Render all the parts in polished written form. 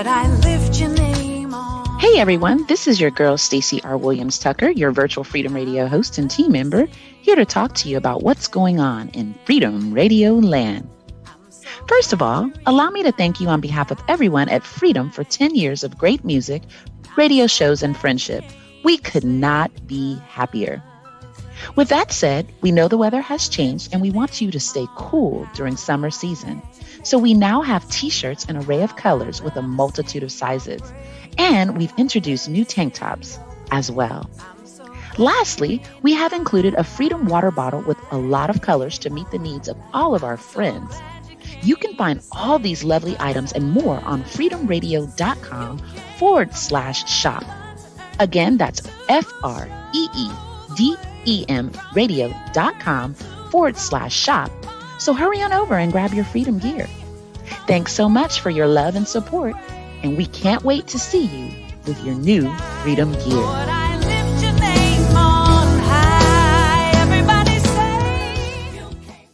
Lord, I lift your name on. Hey everyone, this is your girl Stacey R. Williams Tucker, your virtual Freedom Radio host and team member, here to talk to you about what's going on in Freedom Radio Land. First of all, allow me to thank you on behalf of everyone at Freedom for 10 years of great music, radio shows, and friendship. We could not be happier. With that said, we know the weather has changed and we want you to stay cool during summer season. So we now have t-shirts in an array of colors with a multitude of sizes. And we've introduced new tank tops as well. Lastly, we have included a Freedom water bottle with a lot of colors to meet the needs of all of our friends. You can find all these lovely items and more on freedomradio.com/shop. Again, that's FREEDEM radio.com/shop. So hurry on over and grab your Freedom gear. Thanks so much for your love and support, and we can't wait to see you with your new Freedom gear. Lord, I lift your name on high. Everybody say you came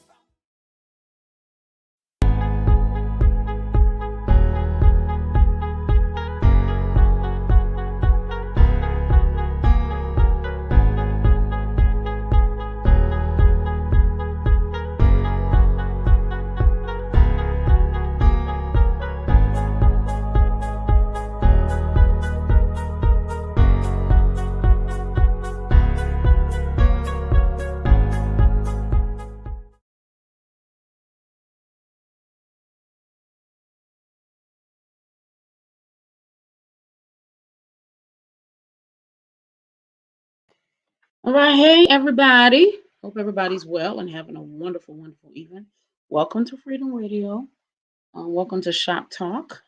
All right, hey everybody. Hope everybody's well and having a wonderful, wonderful evening. Welcome to Freedom Radio. Welcome to Shop Talk.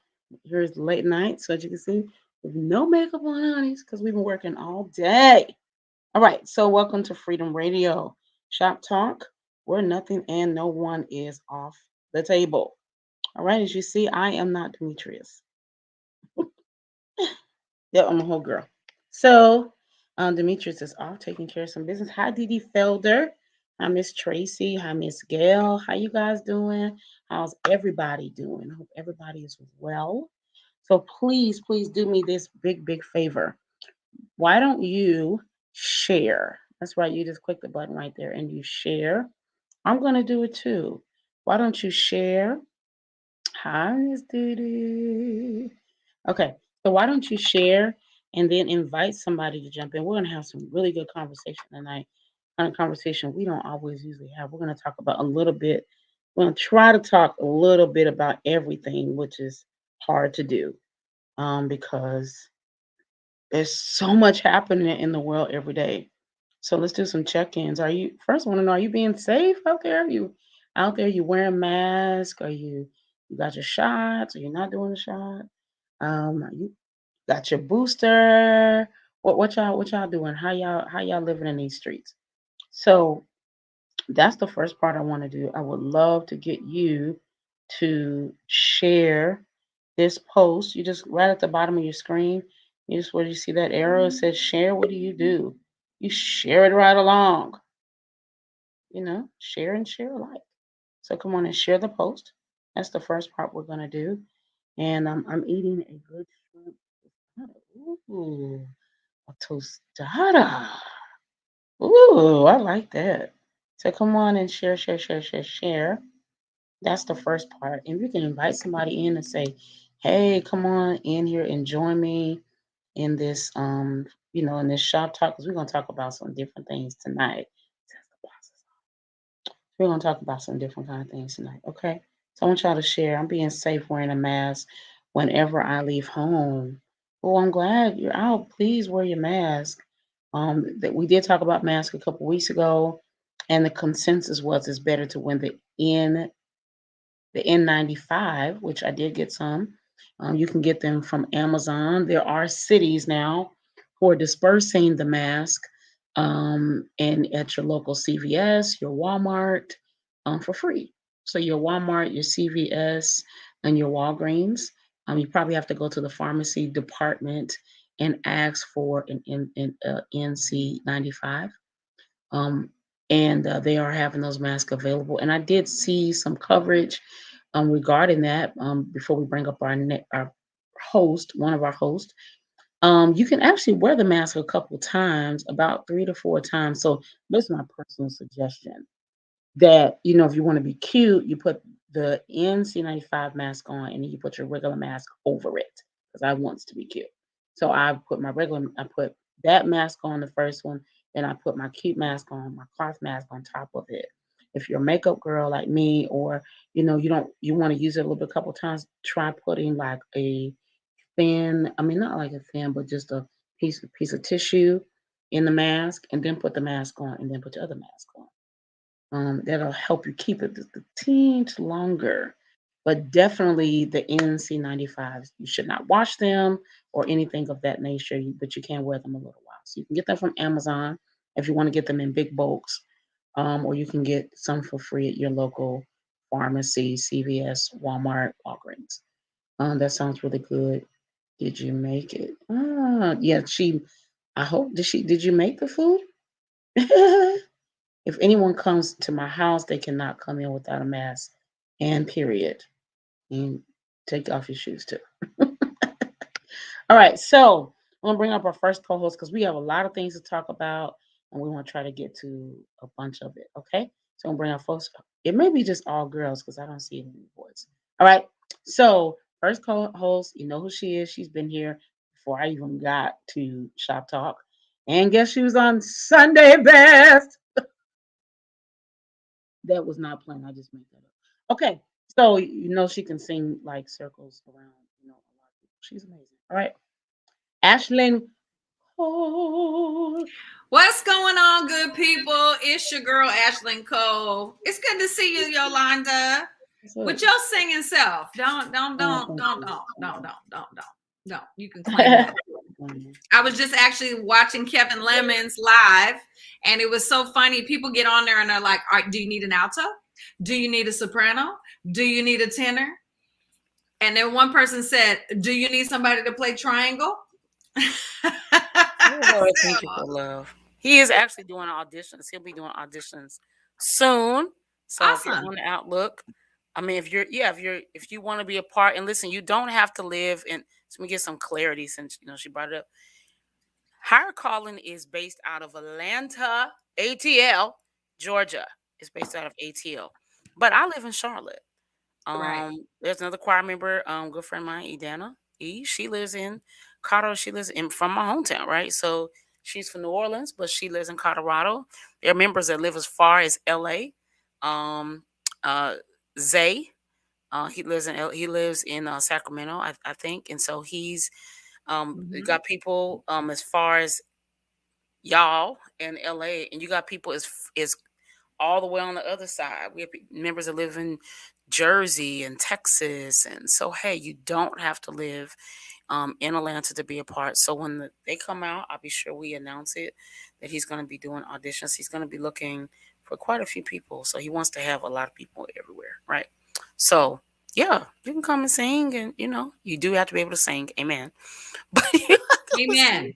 Here's late night, so as you can see, with no makeup on, honeys, because we've been working all day. All right, so welcome to Freedom Radio, Shop Talk, where nothing and no one is off the table. All right, as you see, I am not Demetrius. Yeah, I'm a whole girl. So Demetrius is off taking care of some business. Hi, Dee Dee Felder. Hi, Miss Tracy. Hi, Miss Gail. How you guys doing? How's everybody doing? I hope everybody is well. So please, please do me this big, big favor. Why don't you share? That's right. You just click the button right there and you share. I'm going to do it too. Why don't you share? Hi, Miss Dee Dee. Okay, so why don't you share and then invite somebody to jump in? We're going to have some really good conversation tonight. Kind of conversation we don't always usually have. We're going to talk about a little bit. We're going to try to talk a little bit about everything, which is hard to do because there's so much happening in the world every day. So let's do some check-ins. Are you first? I want to know: are you being safe out there? Are you out there? You wearing mask? Are you got your shots? Are you not doing the shot? You got your booster. What y'all doing? How y'all living in these streets? So that's the first part I want to do. I would love to get you to share this post. You just right at the bottom of your screen, you just where you see that arrow, it says share. What do? You share it right along. Share and share alike. So come on and share the post. That's the first part we're gonna do. And I'm eating a good shrimp tostada. Ooh, a tostada. Ooh, I like that. So come on and share, share, share, share, share. That's the first part. And you can invite somebody in and say, hey, come on in here and join me in this in this shop talk, because we're gonna talk about some different things tonight. We're gonna talk about some different kind of things tonight, okay? So I want y'all to share. I'm being safe wearing a mask whenever I leave home. Oh, I'm glad you're out. Please wear your mask. That we did talk about masks a couple weeks ago, and the consensus was it's better to wear the N95, which I did get some. You can get them from Amazon. There are cities now who are dispersing the mask and at your local CVS, your Walmart, for free. So your Walmart, your CVS, and your Walgreens. You probably have to go to the pharmacy department and ask for an NC95. And they are having those masks available. And I did see some coverage regarding that before we bring up our one of our hosts, you can actually wear the mask a couple times, about 3 to 4 times. So this is my personal suggestion that, if you want to be cute, you put the NC95 mask on and then you put your regular mask over it. Because I wants to be cute. So I put that mask on the first one, then I put my cute mask on, my cloth mask on top of it. If you're a makeup girl like me, or you want to use it a little bit, a couple times, try putting like a thin, I mean not like a thin, but just a piece of tissue in the mask, and then put the mask on, and then put the other mask on. That'll help you keep it just a teeny longer. But definitely the NC95s, you should not wash them or anything of that nature, but you can wear them a little while. So you can get them from Amazon if you want to get them in big bulks, or you can get some for free at your local pharmacy, CVS, Walmart, Walgreens. That sounds really good. Did you make it? Yeah, I hope, did you make the food? If anyone comes to my house, they cannot come in without a mask, and period. And take off your shoes too. All right, so I'm gonna bring up our first co-host because we have a lot of things to talk about, and we want to try to get to a bunch of it. Okay, so I'm gonna bring our folks. It may be just all girls because I don't see any boys. All right, so first co-host, you know who she is. She's been here before I even got to Shop Talk, and guess she was on Sunday Best. That was not planned. I just made that up. Okay. So she can sing like circles around, a lot of people. She's amazing. All right. Ashlyn Cole. What's going on, good people? It's your girl, Ashlyn Cole. It's good to see you, Yolanda. With your singing self. Don't. You can claim that. I was just actually watching Kevin Lemon's live, and it was so funny. People get on there and they're like, all right, do you need an alto? Do you need a soprano? Do you need a tenor? And then one person said, do you need somebody to play triangle? Thank you for love. He is actually doing auditions. He'll be doing auditions soon. So awesome. If you're on the outlook, I mean, if you want to be a part, and listen, you don't have to live in. So let me get some clarity since she brought it up. Higher Calling is based out of Atlanta, ATL, Georgia. It's based out of ATL, but I live in Charlotte. Right. There's another choir member, good friend of mine, Edana. She lives in Colorado. She lives from my hometown, right? So she's from New Orleans, but she lives in Colorado. There are members that live as far as LA. Zay, he lives in Sacramento, I think, and so he's got people as far as y'all in LA, and you got people is all the way on the other side. We have members that live in Jersey and Texas, and so hey, you don't have to live in Atlanta to be a part. So when they come out, I'll be sure we announce it that he's going to be doing auditions. He's going to be looking for quite a few people, so he wants to have a lot of people everywhere, right? So yeah, you can come and sing, and you do have to be able to sing. Amen. But Amen.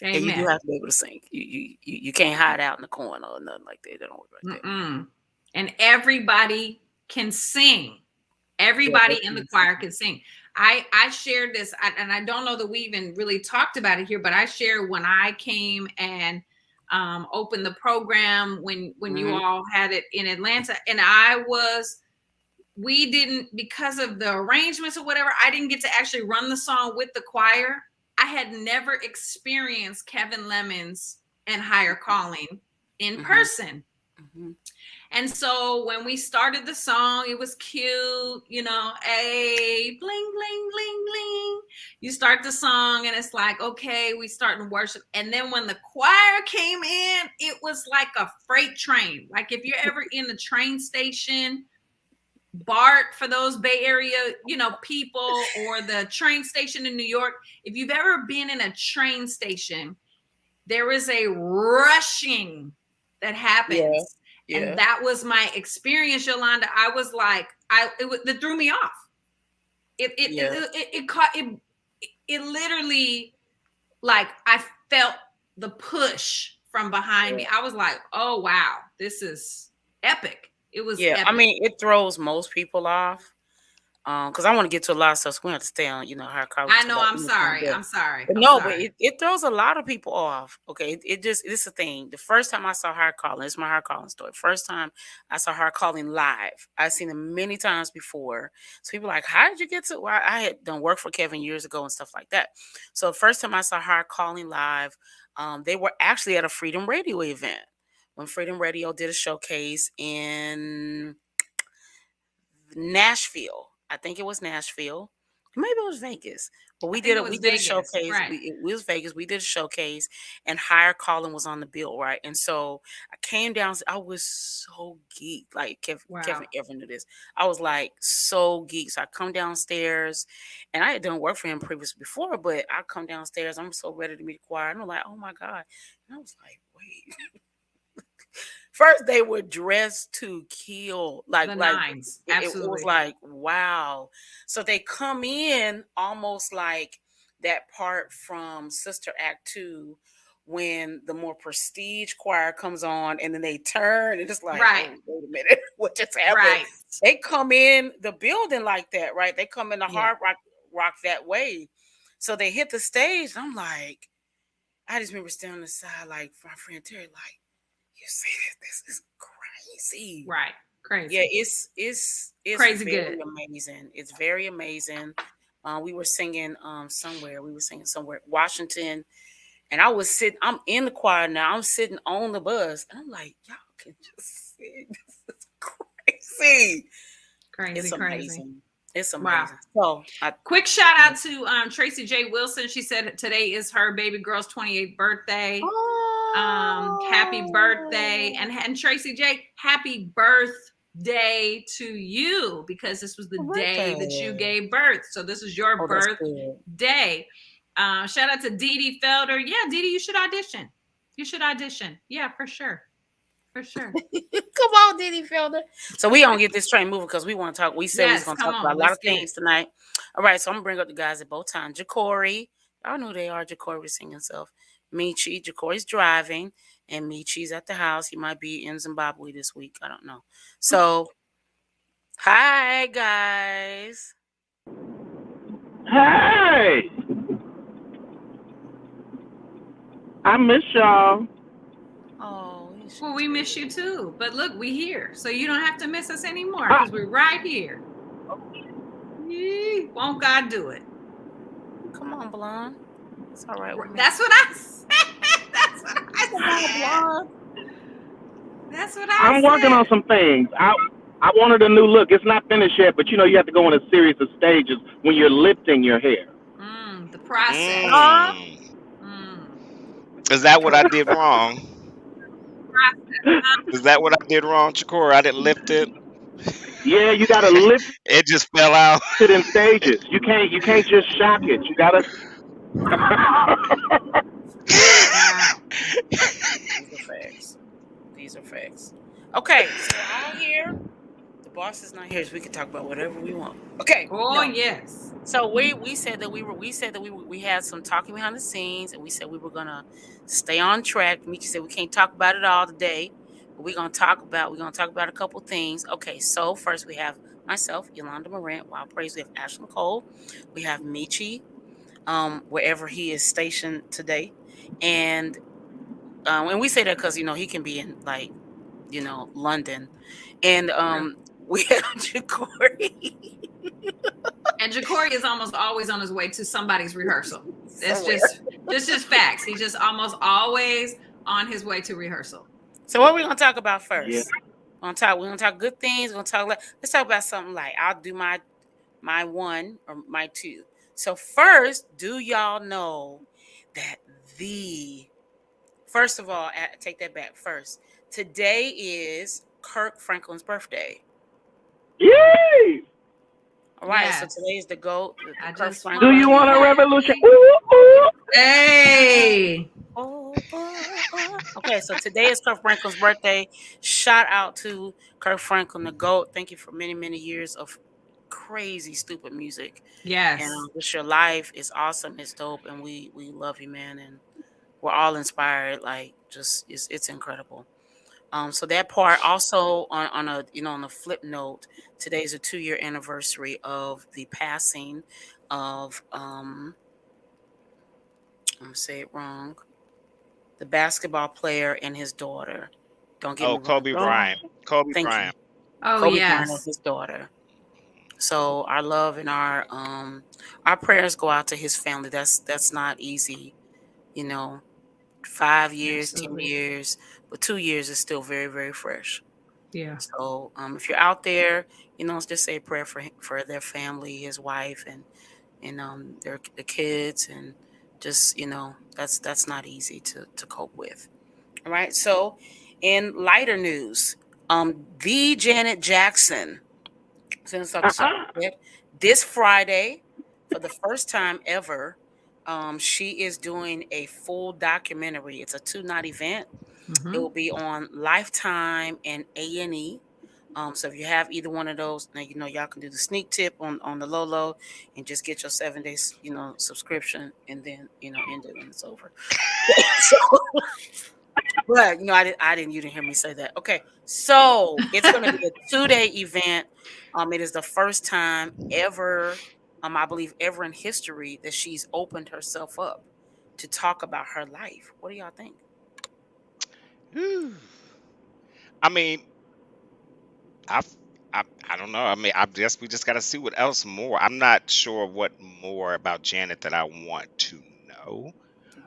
And you do have to be able to sing. You can't hide out in the corner or nothing like that. They don't work like that. And everybody can sing. Everybody in the choir can sing. I shared this, and I don't know that we even really talked about it here, but I shared when I came and opened the program when you all had it in Atlanta, and we didn't, because of the arrangements or whatever, I didn't get to actually run the song with the choir. I had never experienced Kevin Lemon's and Higher Calling in person. And so when we started the song, it was cute, bling, bling, bling, bling. You start the song and it's like, okay, we start to worship. And then when the choir came in, it was like a freight train. Like if you're ever in the train station, BART for those Bay Area, people, or the train station in New York. If you've ever been in a train station, there is a rushing that happens. Yeah. And that was my experience, Yolanda. I was like, it threw me off. It literally, like, I felt the push from behind me. I was like, oh wow, this is epic. It was epic. I mean, it throws most people off. Because I want to get to a lot of stuff. So we have to stay on, her car. I know. I'm sorry. I'm sorry. But I'm no, but sorry. it throws a lot of people off. Okay, it's a thing. The first time I saw her calling, it's my her calling story. First time I saw her calling live, I've seen it many times before. So people are like, how did you get to? Well, I had done work for Kevin years ago and stuff like that. So the first time I saw her calling live, they were actually at a Freedom Radio event when Freedom Radio did a showcase in Nashville. I think it was Nashville. Maybe it was Vegas. But I think it we was did a Vegas. showcase. Right. It was Vegas. We did a showcase, and Higher Calling was on the bill, right? And so I came down. I was so geeked. Like Kevin Wow. ever knew this. I was like so geeked. So I come downstairs, and I had done work for him previously before, but I come downstairs. I'm so ready to meet the choir. And I'm like, oh my God. And I was like, wait. First, they were dressed to kill, The nines. it was Absolutely. like wow. So they come in almost like that part from Sister Act 2 when the more prestige choir comes on, and then they turn and it's like, Right. oh, wait a minute, what just happened? Right. They come in the building like that, right? They come in the Yeah. hard rock that way. So they hit the stage. And I'm like, I just remember standing on the side, like my friend Terry, like, you see this? This is crazy. Right. Crazy. Yeah, it's Crazy very good. amazing. It's very amazing. We were singing somewhere. We were singing somewhere, Washington, and I'm in the choir now. I'm sitting on the bus, and I'm like, y'all can just sing. This is crazy. Crazy. It's Crazy. amazing. It's Wow. amazing. So Quick shout out to Tracy J. Wilson. She said today is her baby girl's 28th birthday. Happy birthday. And Tracy J, happy birthday to you, because this was the day that you gave birth. So this is your birthday. Shout out to Dee Dee Felder. Yeah, Dee Dee, you should audition. You should audition. Yeah, for sure. For sure. Come on, Diddy Felder. So we don't get this train moving because we want to talk. We said we was going to talk about a lot of things tonight. All right, so I'm going to bring up the guys at both times. Jacory. Y'all know who they are. Jacory was singing himself. Michi. Jacory's driving. And Michi's at the house. He might be in Zimbabwe this week. I don't know. So, hi, guys. Hey! I miss y'all. Oh, well, we miss you too. But look, we here. So you don't have to miss us anymore because we're right here. Won't God do it? Come on, Blonde. It's all right. That's what I said. That's what I said. That's what I said. I'm working on some things. I wanted a new look. It's not finished yet, but you have to go in a series of stages when you're lifting your hair. The process. Is that what I did wrong? Is that what I did wrong, Chakora? I didn't lift it. Yeah, you gotta lift it. Just fell out. It in stages. You can't just shock it. You gotta. These are facts. Okay, so I'm here. The boss is not here, so we can talk about whatever we want. Okay. Yes. So we said that we had some talking behind the scenes, and we said we were gonna stay on track. Michi said we can't talk about it all today, but we're gonna talk about a couple things. Okay, so first we have myself, Yolanda Morant, Wild Praise. We have Ashley Cole. We have Michi, wherever he is stationed today, and we say that because he can be in London, and we have Jacory. And Jacory is almost always on his way to somebody's rehearsal. That's just facts. He's just almost always on his way to rehearsal. So what are we gonna talk about first? Yeah. We're gonna talk good things. Let's talk about something like I'll do my one or my two. So first, do y'all know that first of all, take that back first. Today is Kirk Franklin's birthday. Yay! All right, so today is the GOAT. Do you want a revolution? Ooh, ooh. Hey! Okay, so today is Kirk Franklin's birthday. Shout out to Kirk Franklin, the GOAT. Thank you for many, many years of crazy, stupid music. Yes. And just your life is awesome. It's dope, and we love you, man. And we're all inspired. Like, just it's incredible. So that part also on a on a flip note, today's a 2-year anniversary of the passing of I'm gonna say it wrong, the basketball player and his daughter. Don't get me Oh, wrong. Kobe Oh, Bryant. Kobe Thank you. Bryant. Oh Kobe Bryant and yes. his daughter. So our love and our prayers go out to his family. That's not easy, you know. 5 years, 10 Absolutely. years, but 2 years is still very, very fresh. Yeah. So if you're out there, just say a prayer for their family, his wife, and the kids, and just that's not easy to cope with. All right. So in lighter news, the Janet Jackson, since on the subject, this Friday, for the first time ever, she is doing a full documentary. It's a 2-night event. It Mm-hmm. will be on Lifetime and A&E. So if you have either one of those, now y'all can do the sneak tip on the low and just get your 7 days subscription, and then end it when it's over. So, but I didn't you didn't hear me say that. Okay, so it's going to be a 2-day event. It is the first time ever, I believe ever in history, that she's opened herself up to talk about her life. What do y'all think? Whew. I mean, I, I don't know. I mean, I guess we just got to see what else more. I'm not sure what more about Janet that I want to know.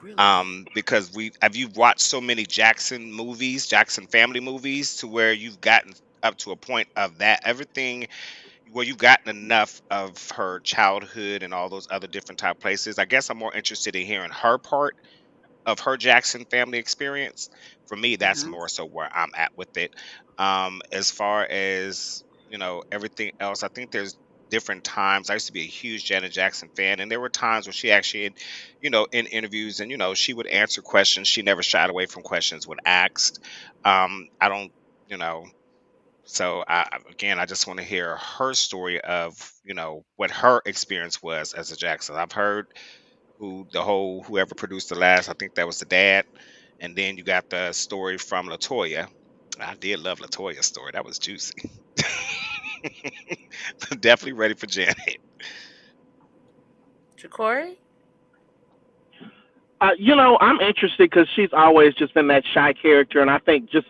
Really? Because you've watched so many Jackson movies, Jackson family movies, to where you've gotten up to a point of that everything where you've gotten enough of her childhood and all those other different type places. I guess I'm more interested in hearing her part of her Jackson family experience. For me, that's Hmm. more so where I'm at with it. As far as everything else, I think there's different times. I used to be a huge Janet Jackson fan, and there were times when she actually, in interviews, and she would answer questions. She never shied away from questions when asked. I don't, you know. So again, I just want to hear her story of what her experience was as a Jackson. I've heard whoever produced the last. I think that was the dad, and then you got the story from Latoya. I did love Latoya's story. That was juicy. Definitely ready for Janet. Ja'Cory? I'm interested because she's always just been that shy character, and I think just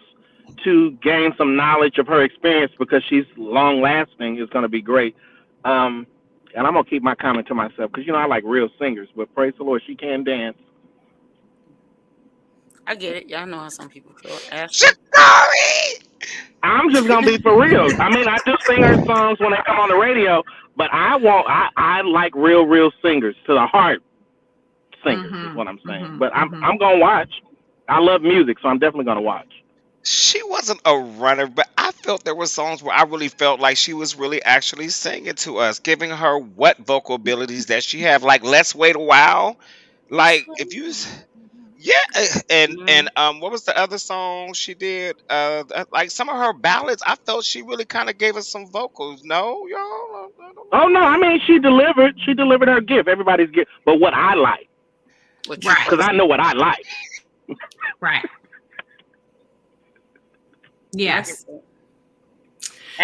to gain some knowledge of her experience because she's long lasting is going to be great. And I'm gonna keep my comment to myself because I like real singers, but praise the Lord, she can dance. I get it. Y'all know how some people feel. Ashley? Shikari! I'm just gonna be for real. I mean, I do sing her songs when they come on the radio, but I like real singers to the heart singers is Mm-hmm. what I'm saying. Mm-hmm. But I'm Mm-hmm. I'm gonna watch. I love music, so I'm definitely gonna watch. She wasn't a runner, but I felt there were songs where I really felt like she was really actually singing to us, giving her what vocal abilities that she have. Like "Let's Wait a While," like if you, yeah, and Mhm. what was the other song she did? Like some of her ballads, I felt she really kind of gave us some vocals. No, y'all, I don't Oh know. no, I mean she delivered. She delivered her gift. Everybody's gift, but what I like, What you Right. because I personally know what I like. Right. I get Yes. that.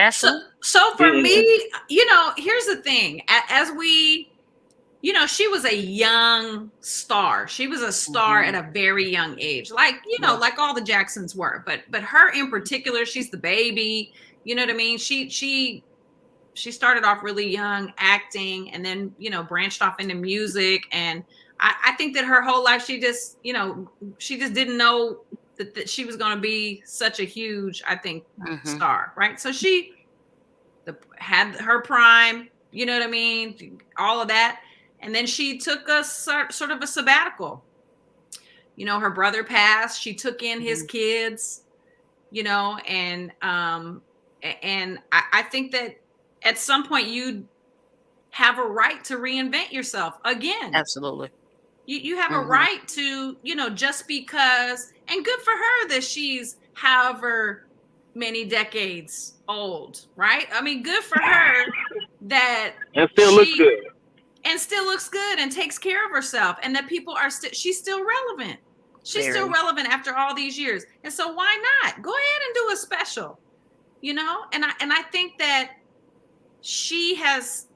So, Ashley? so for Yeah. me, here's the thing. As we, she was a young star. She was a star at Mhm. a very young age, like Yeah. like all the Jacksons were. But her in particular, she's the baby. You know what I mean? She started off really young acting, and then branched off into music. And I think that her whole life she just didn't know that she was going to be such a huge, I think, Mhm. star, right? So she had her prime, you know what I mean, all of that. And then she took a sort of a sabbatical. Her brother passed, she took in his Mhm. kids, and I think that at some point you have a right to reinvent yourself again. Absolutely. You have a Mhm. right to, just because, and good for her that she's however many decades old, right? I mean, good for her that And still looks she good. and still looks good and takes care of herself, and that people are she's still relevant. She's still Very. relevant after all these years. And so why not? Go ahead and do a special, you know? And I think that she has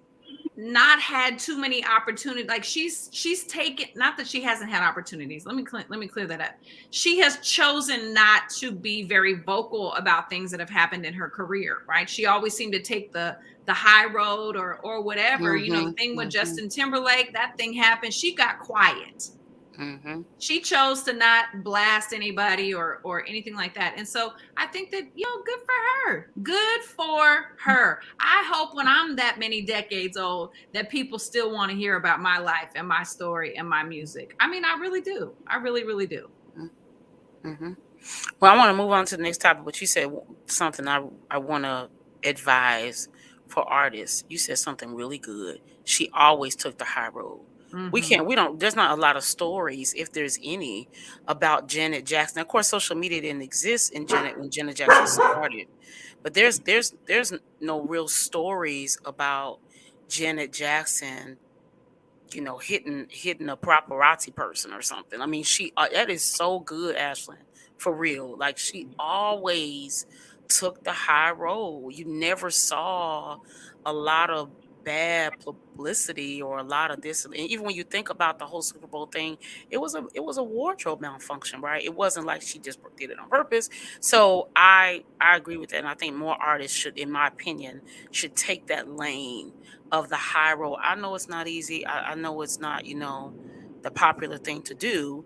not had too many opportunities. Like she's taken, not that she hasn't had opportunities. Let me clear that up. She has chosen not to be very vocal about things that have happened in her career, right? She always seemed to take the high road or whatever, you know, the thing with Justin Timberlake, that thing happened. She got quiet. She chose to not blast anybody or anything like that. And so I think that, you know, good for her. Good for her. I hope when I'm that many decades old that people still want to hear about my life and my story and my music. I mean, I really do. I really, really do. Well, I want to move on to the next topic, but you said something I want to advise for artists. You said something really good. She always took the high road. There's not a lot of stories, if there's any, about Janet Jackson. Of course, social media didn't exist when Janet Jackson started, but there's no real stories about Janet Jackson, you know, hitting a paparazzi person or something. I mean, that is so good, Ashlyn, for real. Like, she always took the high road. You never saw a lot of bad publicity or a lot of this. And even when you think about the whole Super Bowl thing, it was a wardrobe malfunction, right? It wasn't like she just did it on purpose. So I agree with that, and I think more artists should, in my opinion, should take that lane of the high road. I know it's not easy. I know it's not, you know, the popular thing to do,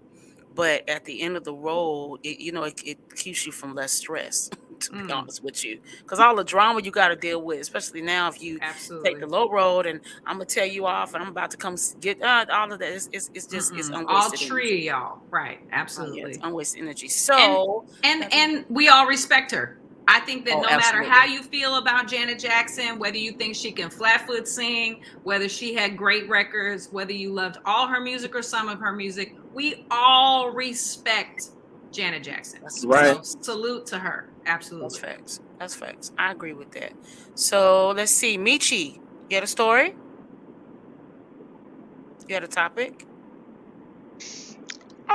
but at the end of the road, it keeps you from less stress. To be honest with you, because all the drama you got to deal with, especially now if you take the low road, and I'm gonna tell you off, and I'm about to come get all of that. It's just it's unwasted all energy. tree, y'all. Right? Absolutely, it's unwasted energy. So and we all respect her. I think that no absolutely. matter how you feel about Janet Jackson, whether you think she can flatfoot sing, whether she had great records, whether you loved all her music or some of her music, we all respect Janet Jackson. Right. So salute to her. Absolutely. That's facts. I agree with that. So let's see. Michi, you had a story? You had a topic?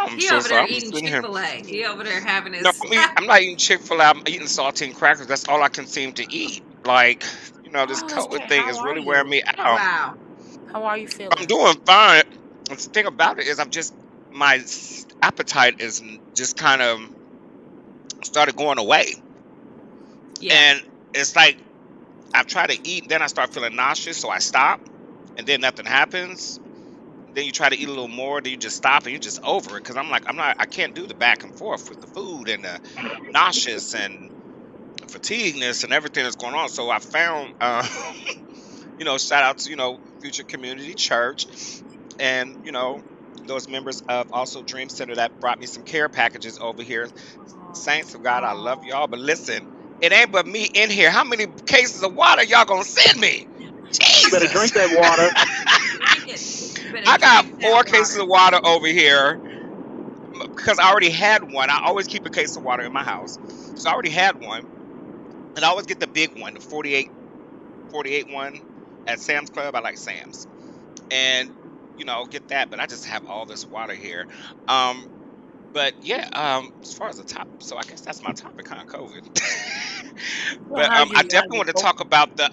He over there eating Chick-fil-A. He over there having his... No, I'm not eating Chick-fil-A. I'm eating saltine crackers. That's all I can seem to eat. Like, you know, this COVID thing is really wearing me out. Wow. How are you feeling? I'm doing fine. The thing about it is my appetite is just kind of started going away. Yeah. And it's like I try to eat, then I start feeling nauseous, so I stop, and then nothing happens. Then you try to eat a little more, then you just stop and you're just over it. Because I can't do the back and forth with the food and the nauseous and fatigueness and everything that's going on. So I found, you know, shout out to, you know, Future Community Church and, you know, those members of also Dream Center that brought me some care packages over here. Saints of God, I love y'all. But listen, it ain't but me in here. How many cases of water y'all gonna send me? Jesus. You better drink that water. Drink it. I got 4 cases of water over here because I already had one. I always keep a case of water in my house. So I already had one. And I always get the big one, the 48 one at Sam's Club. I like Sam's. And, you know, get that. But I just have all this water here. But yeah, as far as the topic, so I guess that's my topic on COVID. But I definitely want to talk about the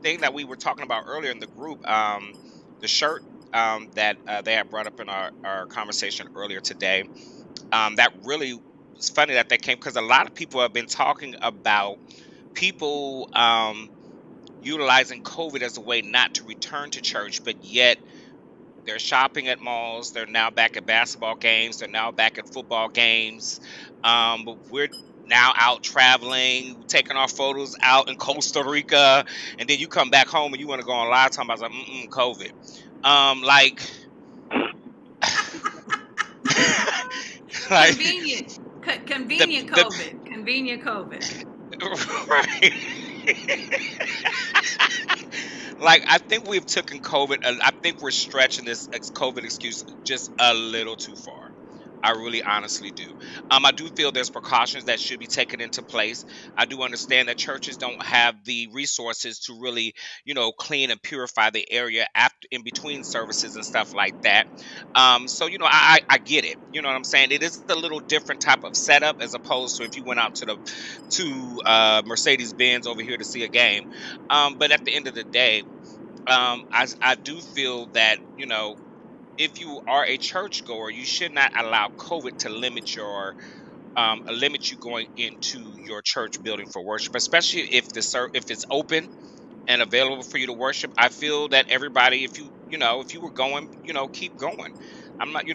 thing that we were talking about earlier in the group, the shirt that they had brought up in our conversation earlier today. That really was funny that they came because a lot of people have been talking about people utilizing COVID as a way not to return to church, but yet they're shopping at malls. They're now back at basketball games. They're now back at football games. But we're now out traveling, taking our photos out in Costa Rica, and then you come back home and you want to go on live talking about COVID. Convenient COVID. Convenient COVID. Right. Like, I think we've taken COVID. I think we're stretching this COVID excuse just a little too far. I really honestly do. I do feel there's precautions that should be taken into place. I do understand that churches don't have the resources to really, clean and purify the area after in between services and stuff like that. So I get it. You know what I'm saying? It is a little different type of setup as opposed to if you went out to Mercedes Benz over here to see a game. But at the end of the day, I do feel that if you are a churchgoer, you should not allow COVID to limit you going into your church building for worship, especially if it's open and available for you to worship. I feel that everybody, if you were going, keep going. I'm not,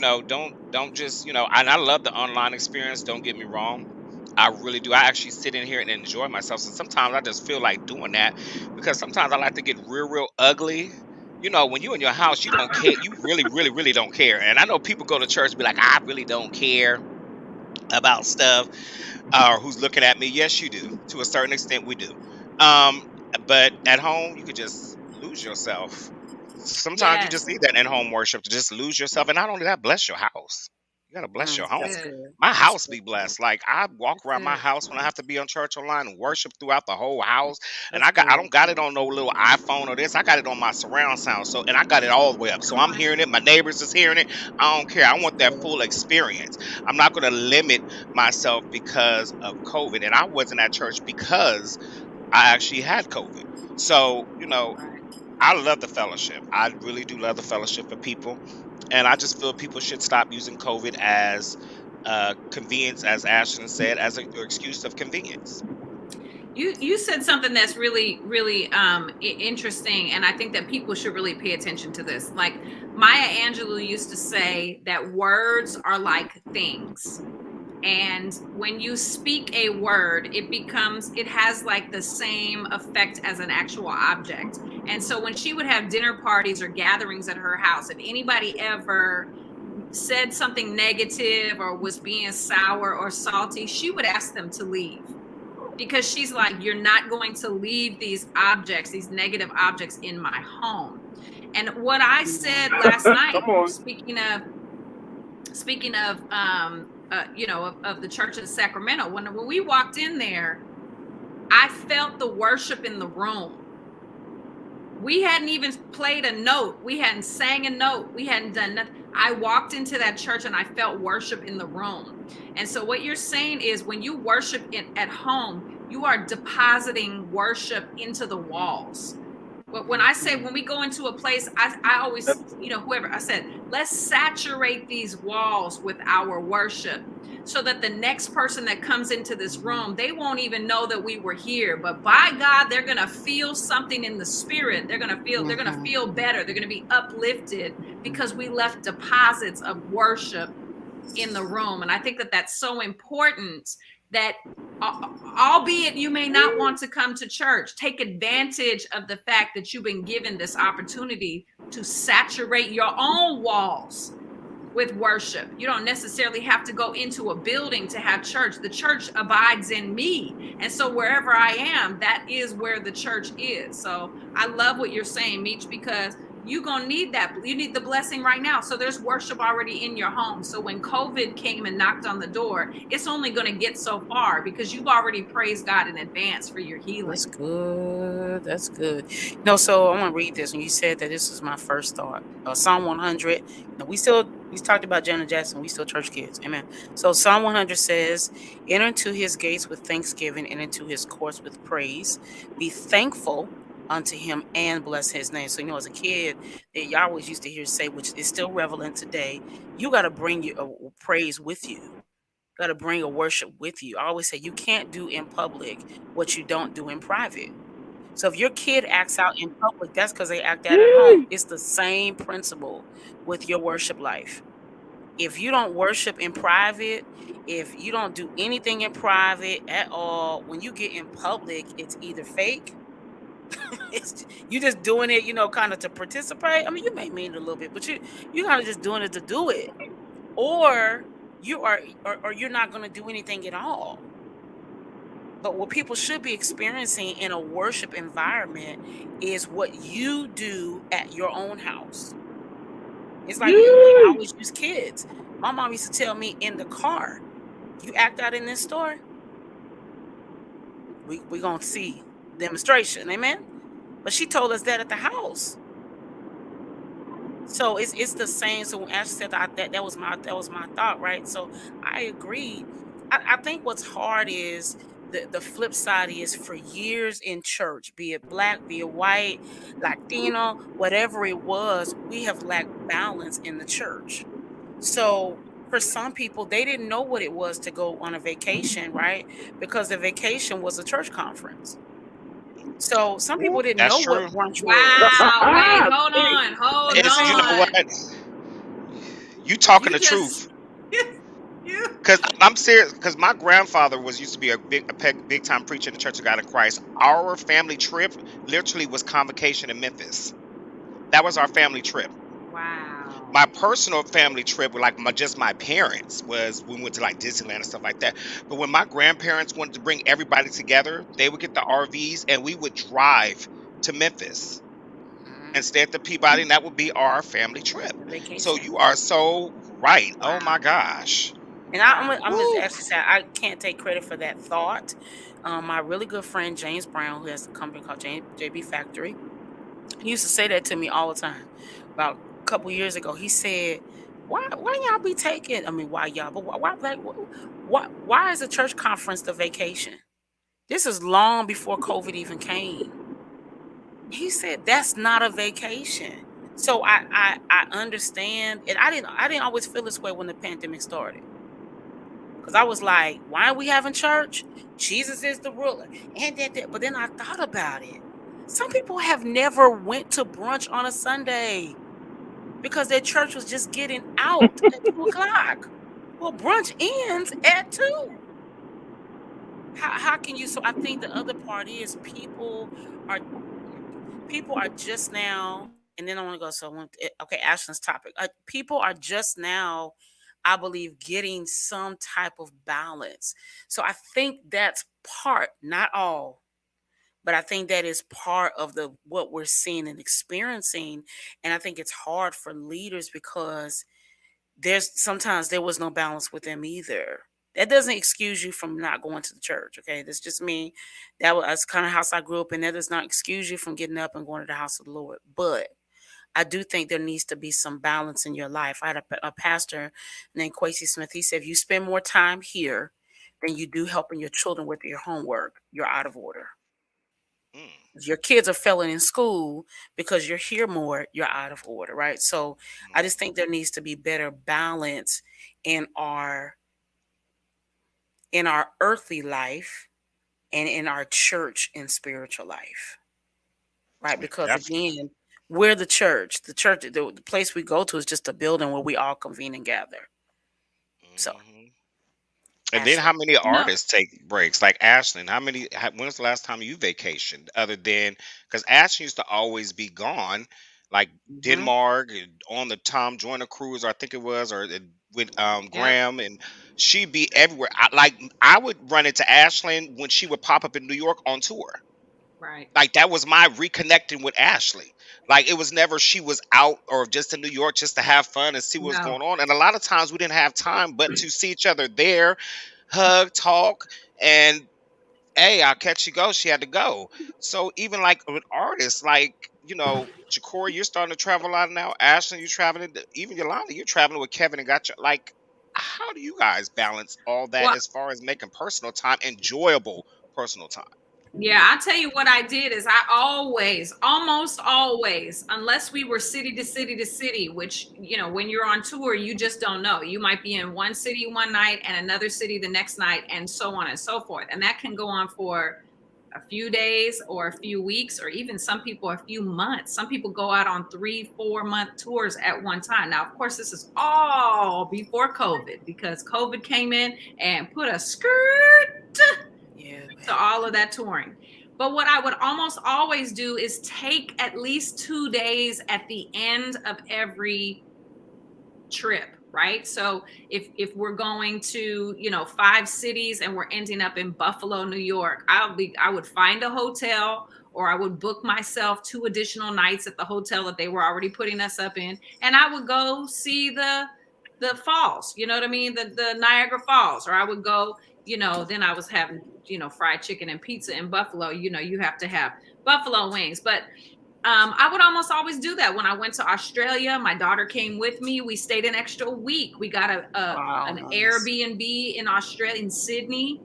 don't just, and I love the online experience. Don't get me wrong. I really do. I actually sit in here and enjoy myself. So sometimes I just feel like doing that because sometimes I like to get real, real ugly. When you're in your house, you don't care. You really, really, really don't care. And I know people go to church and be like, I really don't care about stuff or who's looking at me. Yes, you do. To a certain extent, we do. Um, but at home, you could just lose yourself. Sometimes you just Yes, need that in-home worship to just lose yourself. And not only that, bless your house. You gotta bless your that's home. That's good. good. My That's house good. be blessed. Like I walk That's around my it. house when I have to be on church online and worship throughout the whole house. And That's I good. don't got it on no little iPhone or this. I got it on my surround sound. So and I got it all the way up. So Come I'm on. hearing it. My neighbors is hearing it. I don't care. I That's want that good. full experience. I'm not gonna limit myself because of COVID. And I wasn't at church because I actually had COVID. So, Right. I love the fellowship. I really do love the fellowship of people. And I just feel people should stop using COVID as convenience, as Ashton said, as an excuse of convenience. You said something that's really really interesting, and I think that people should really pay attention to this. Like Maya Angelou used to say that words are like things, and when you speak a word, it has like the same effect as an actual object. And so when she would have dinner parties or gatherings at her house, if anybody ever said something negative or was being sour or salty, she would ask them to leave, because she's like, you're not going to leave these objects, these negative objects in my home. And what I said last Come night, on. speaking of the church in Sacramento, when we walked in there, I felt the worship in the room. We hadn't even played a note. We hadn't sang a note. We hadn't done nothing. I walked into that church and I felt worship in the room. And so what you're saying is when you worship at home, you are depositing worship into the walls. But when I say when we go into a place, I always, whoever I said, let's saturate these walls with our worship so that the next person that comes into this room, they won't even know that we were here. But by God, they're gonna feel something in the spirit. They're gonna feel better. They're gonna be uplifted because we left deposits of worship in the room. And I think that that's so important that albeit you may not want to come to church, take advantage of the fact that you've been given this opportunity to saturate your own walls with worship. You don't necessarily have to go into a building to have church. The church abides in me. And so wherever I am, that is where the church is. So I love what you're saying, Meech, because you're going to need that. You need the blessing right now. So there's worship already in your home. So when COVID came and knocked on the door, it's only going to get so far because you've already praised God in advance for your healing. That's good. That's good. No, so I want to read this. When you said that, this was my first thought. Psalm 100. We talked about Janet Jackson. We still church kids. Amen. So Psalm 100 says, enter into his gates with thanksgiving and into his courts with praise. Be thankful unto him and bless his name. So, as a kid, that y'all always used to hear say, which is still relevant today, you got to bring your praise with you. Got to bring a worship with you. I always say you can't do in public what you don't do in private. So if your kid acts out in public, that's because they act out at home. It's the same principle with your worship life. If you don't worship in private, if you don't do anything in private at all, when you get in public, it's either fake. You just doing it, kind of to participate. I mean, you may mean it a little bit, but you kind of just doing it to do it, or you're not going to do anything at all. But what people should be experiencing in a worship environment is what you do at your own house. It's like I Yee. always use kids. My mom used to tell me in the car, you act out in this store, we gonna see demonstration, amen. But she told us that at the house. So it's the same. So when Ashley said that was my thought, right? So I agree. I think what's hard is the flip side is for years in church, be it black, be it white, Latino, whatever it was, we have lacked balance in the church. So for some people, they didn't know what it was to go on a vacation, right? Because the vacation was a church conference. So some people didn't That's know what true. brunch was. Wow. Wait, hold They on. Hold You know what It's, I'm you know saying? what? on. You talking You the just truth. you Cause I'm serious. Cause my grandfather was used to be a big time preacher in the Church of God in Christ. Our family trip literally was convocation in Memphis. That was our family trip. wow. My personal family trip with like just my parents was we went to like Disneyland and stuff like that. But when my grandparents wanted to bring everybody together, they would get the RVs and we would drive to Memphis Mhm. and stay at the Peabody, and that would be our family trip. The So vacation. you are so right. Oh my Wow. gosh. And I'm Wow. just Woo. actually saying I can't take credit for that thought. My really good friend James Brown, who has a company called JB Factory, he used to say that to me all the time. About a couple years ago, he said, "Why y'all be taking? I mean, why y'all? But why like why is a church conference the vacation? This is long before COVID even came." He said, "That's not a vacation." So I understand, and I didn't always feel this way when the pandemic started. Because I was like, why are we having church? Jesus is the ruler. And but then I thought about it. Some people have never went to brunch on a Sunday because their church was just getting out at 2 o'clock. Well, brunch ends at 2. How can you? So I think the other part is are people are just now, and then I want to go. So okay, Ashland's topic. People are just now, I believe, getting some type of balance. So I think that's part, not all, but I think that is part of the what we're seeing and experiencing. And I think it's hard for leaders because sometimes there was no balance with them either. That doesn't excuse you from not going to the church. Okay, that's just me. That's kind of house I grew up in. That does not excuse you from getting up and going to the house of the Lord. But I do think there needs to be some balance in your life. I had a pastor named Quasi Smith. He said, if you spend more time here than you do helping your children with your homework, you're out of order. Mm, If your kids are failing in school because you're here more, you're out of order, right? So I just think mhm. there needs to be better balance in our earthly life and in our church and spiritual life, right? Because Definitely. again, we're the church. The place we go to is just a building where we all convene and gather. So, Mhm. And then Ashley. how many No, artists take breaks? Like Ashlyn, when's the last time you vacationed? Other than because Ashlyn used to always be gone, like Hmm. Denmark and on the Tom Joyner cruise, or I think it was, or with yep. Graham, and she'd be everywhere. I would run into Ashlyn when she would pop up in New York on tour. Right. Like that was my reconnecting with Ashley. Like it was never she was out or just in New York just to have fun and see what's No. going on. And a lot of times we didn't have time but to see each other there, hug, talk, and hey, I'll catch you go. She had to go. So even like with artists, like Jacory, you're starting to travel a lot now. Ashley, you're traveling. Even Yolanda, you're traveling with Kevin and got your like. How do you guys balance all that Well, as far as making personal time enjoyable personal time? yeah, I tell you what I did is I always, almost always, unless we were city to city to city, which, when you're on tour, you just don't know. You might be in one city one night and another city the next night, and so on and so forth. And that can go on for a few days or a few weeks, or even some people a few months. Some people go out on 3-4 month tours at one time. Now, of course, this is all before COVID, because COVID came in and put a skirt Yeah, to all of that touring. But what I would almost always do is take at least 2 days at the end of every trip, right? So if we're going to 5 cities and we're ending up in Buffalo, New York, I would find a hotel or I would book myself 2 additional nights at the hotel that they were already putting us up in, and I would go see the falls, you know what I mean? The Niagara Falls, or I would go, then I was having, fried chicken and pizza in Buffalo. You have to have buffalo wings. But I would almost always do that. When I went to Australia, my daughter came with me. We stayed an extra week. We got Wow, an nice. Airbnb in Australia, in Sydney,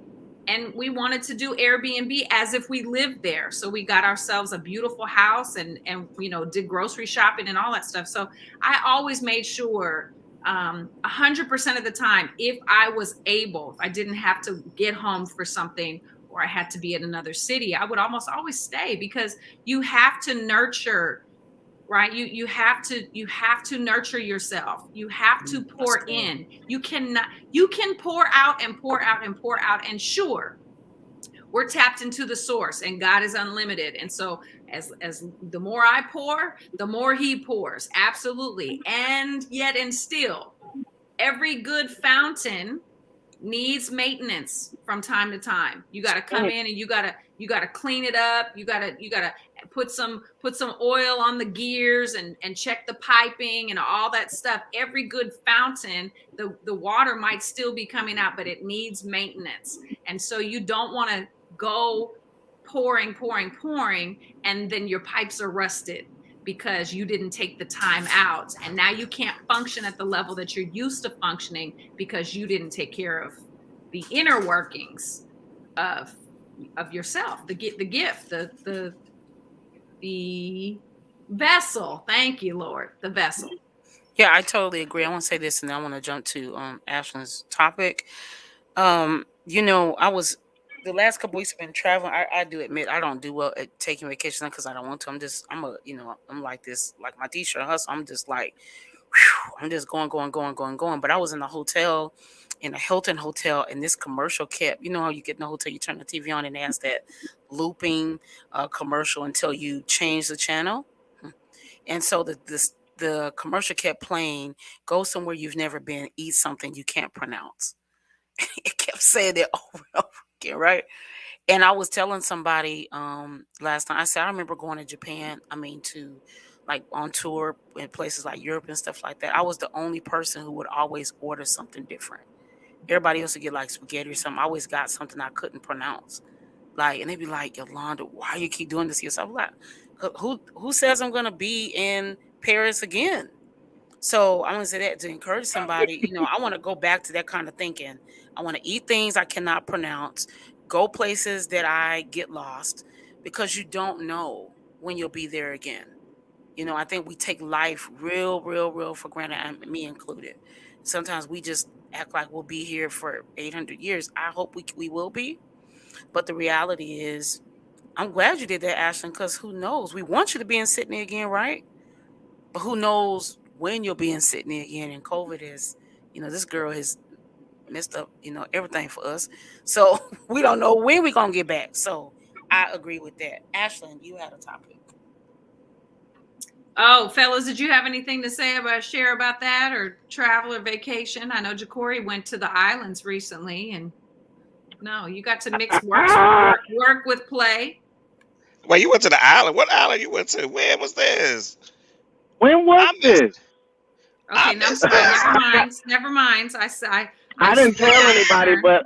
and we wanted to do Airbnb as if we lived there. So we got ourselves a beautiful house and did grocery shopping and all that stuff. So I always made sure 100% of the time, if I was able, if I didn't have to get home for something or I had to be in another city, I would almost always stay, because you have to nurture, right? You have to nurture yourself. You have to pour in. You can pour out and pour out and pour out. And sure, we're tapped into the source, and God is unlimited. And so as the more I pour, the more he pours. Absolutely. And yet and still, every good fountain needs maintenance from time to time. You got to come in and you got to clean it up. You got to put some oil on the gears and check the piping and all that stuff. Every good fountain, the water might still be coming out, but it needs maintenance. And so you don't want to go pouring, and then your pipes are rusted because you didn't take the time out, and now you can't function at the level that you're used to functioning because you didn't take care of the inner workings of yourself, the gift, the vessel. Thank you, Lord, the vessel. Yeah, I totally agree. I want to say this, and then I want to jump to Ashlyn's topic. I was the last couple weeks I've been traveling. I do admit I don't do well at taking vacation because I don't want to. I'm like this, like my t-shirt hustle. I'm just like, I'm just going. But I was in a hotel, in a Hilton hotel, and this commercial kept, how you get in the hotel, you turn the TV on and it has that looping commercial until you change the channel. And so the commercial kept playing, go somewhere you've never been, eat something you can't pronounce. It kept saying that over and over again, right? And I was telling somebody last time, I said, I remember going to Japan, to like on tour in places like Europe and stuff like that. I was the only person who would always order something different. Everybody else would get like spaghetti or something. I always got something I couldn't pronounce. And they'd be like, Yolanda, why you keep doing this to yourself? Like, who says I'm going to be in Paris again? So I'm going to say that to encourage somebody. I want to go back to that kind of thinking. I want to eat things I cannot pronounce, go places that I get lost, because you don't know when you'll be there again. I think we take life real for granted, and me included. Sometimes we just act like we'll be here for 800 years. I hope we will be. But the reality is, I'm glad you did that, Ashlyn, because who knows? We want you to be in Sydney again, right? But who knows when you'll be in Sydney again? And COVID is, this girl has messed up, everything for us. So we don't know when we're going to get back. So I agree with that. Ashlyn, you had a topic. Oh, fellas, did you have anything to share about that, or travel or vacation? I know Ja'Cory went to the islands recently, and no, you got to mix work with play. Well, you went to the island. What island you went to? When was this? When was this? Okay, never mind. I didn't tell anybody, but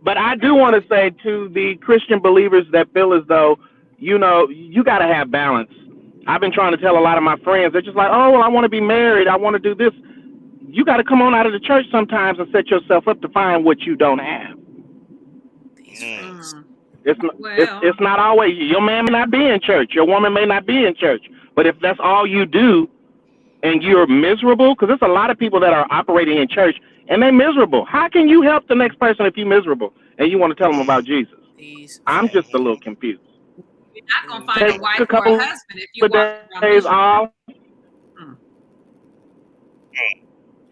but I do want to say to the Christian believers that feel as though, you got to have balance. I've been trying to tell a lot of my friends. They're just like, oh, well, I want to be married. I want to do this. You got to come on out of the church sometimes and set yourself up to find what you don't have. It's not always, your man may not be in church. Your woman may not be in church. But if that's all you do and you're miserable, because there's a lot of people that are operating in church and they're miserable. How can you help the next person if you're miserable and you want to tell them about Jesus? I'm just a little confused. You're not going to find a wife or a husband if you walk days off.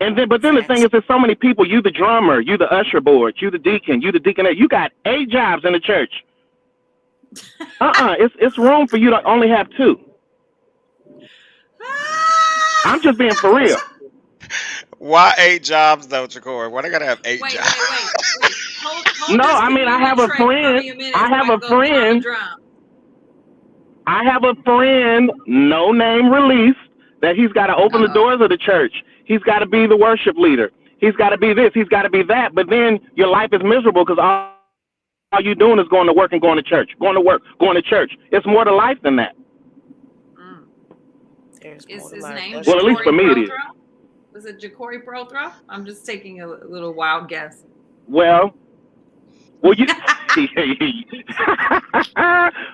But then the thing is, there's so many people. You the drummer, you the usher board, you the deacon, you the deaconess. You got 8 jobs in the church. It's room for you to only have 2. I'm just being for real. Why 8 jobs though, Ja'Cory? Why they gotta have 8 jobs? Wait. No, just I give mean me I one have a Trey for a friend. few minutes I so have I a can go drum a friend. drum. I have a friend, no name released, that he's got to open the Uh-oh. doors of the church. He's got to be the worship leader. He's got to be this. He's got to be that. But then your life is miserable because all you doing is going to work and going to church, going to work, going to church. It's more to life than that. Mm. There's more Is to his life. name That's Well, at least true. for Ja'Cory me it is. Prothro? Was it Ja'Cory Prothro? I'm just taking a little wild guess. Well, you.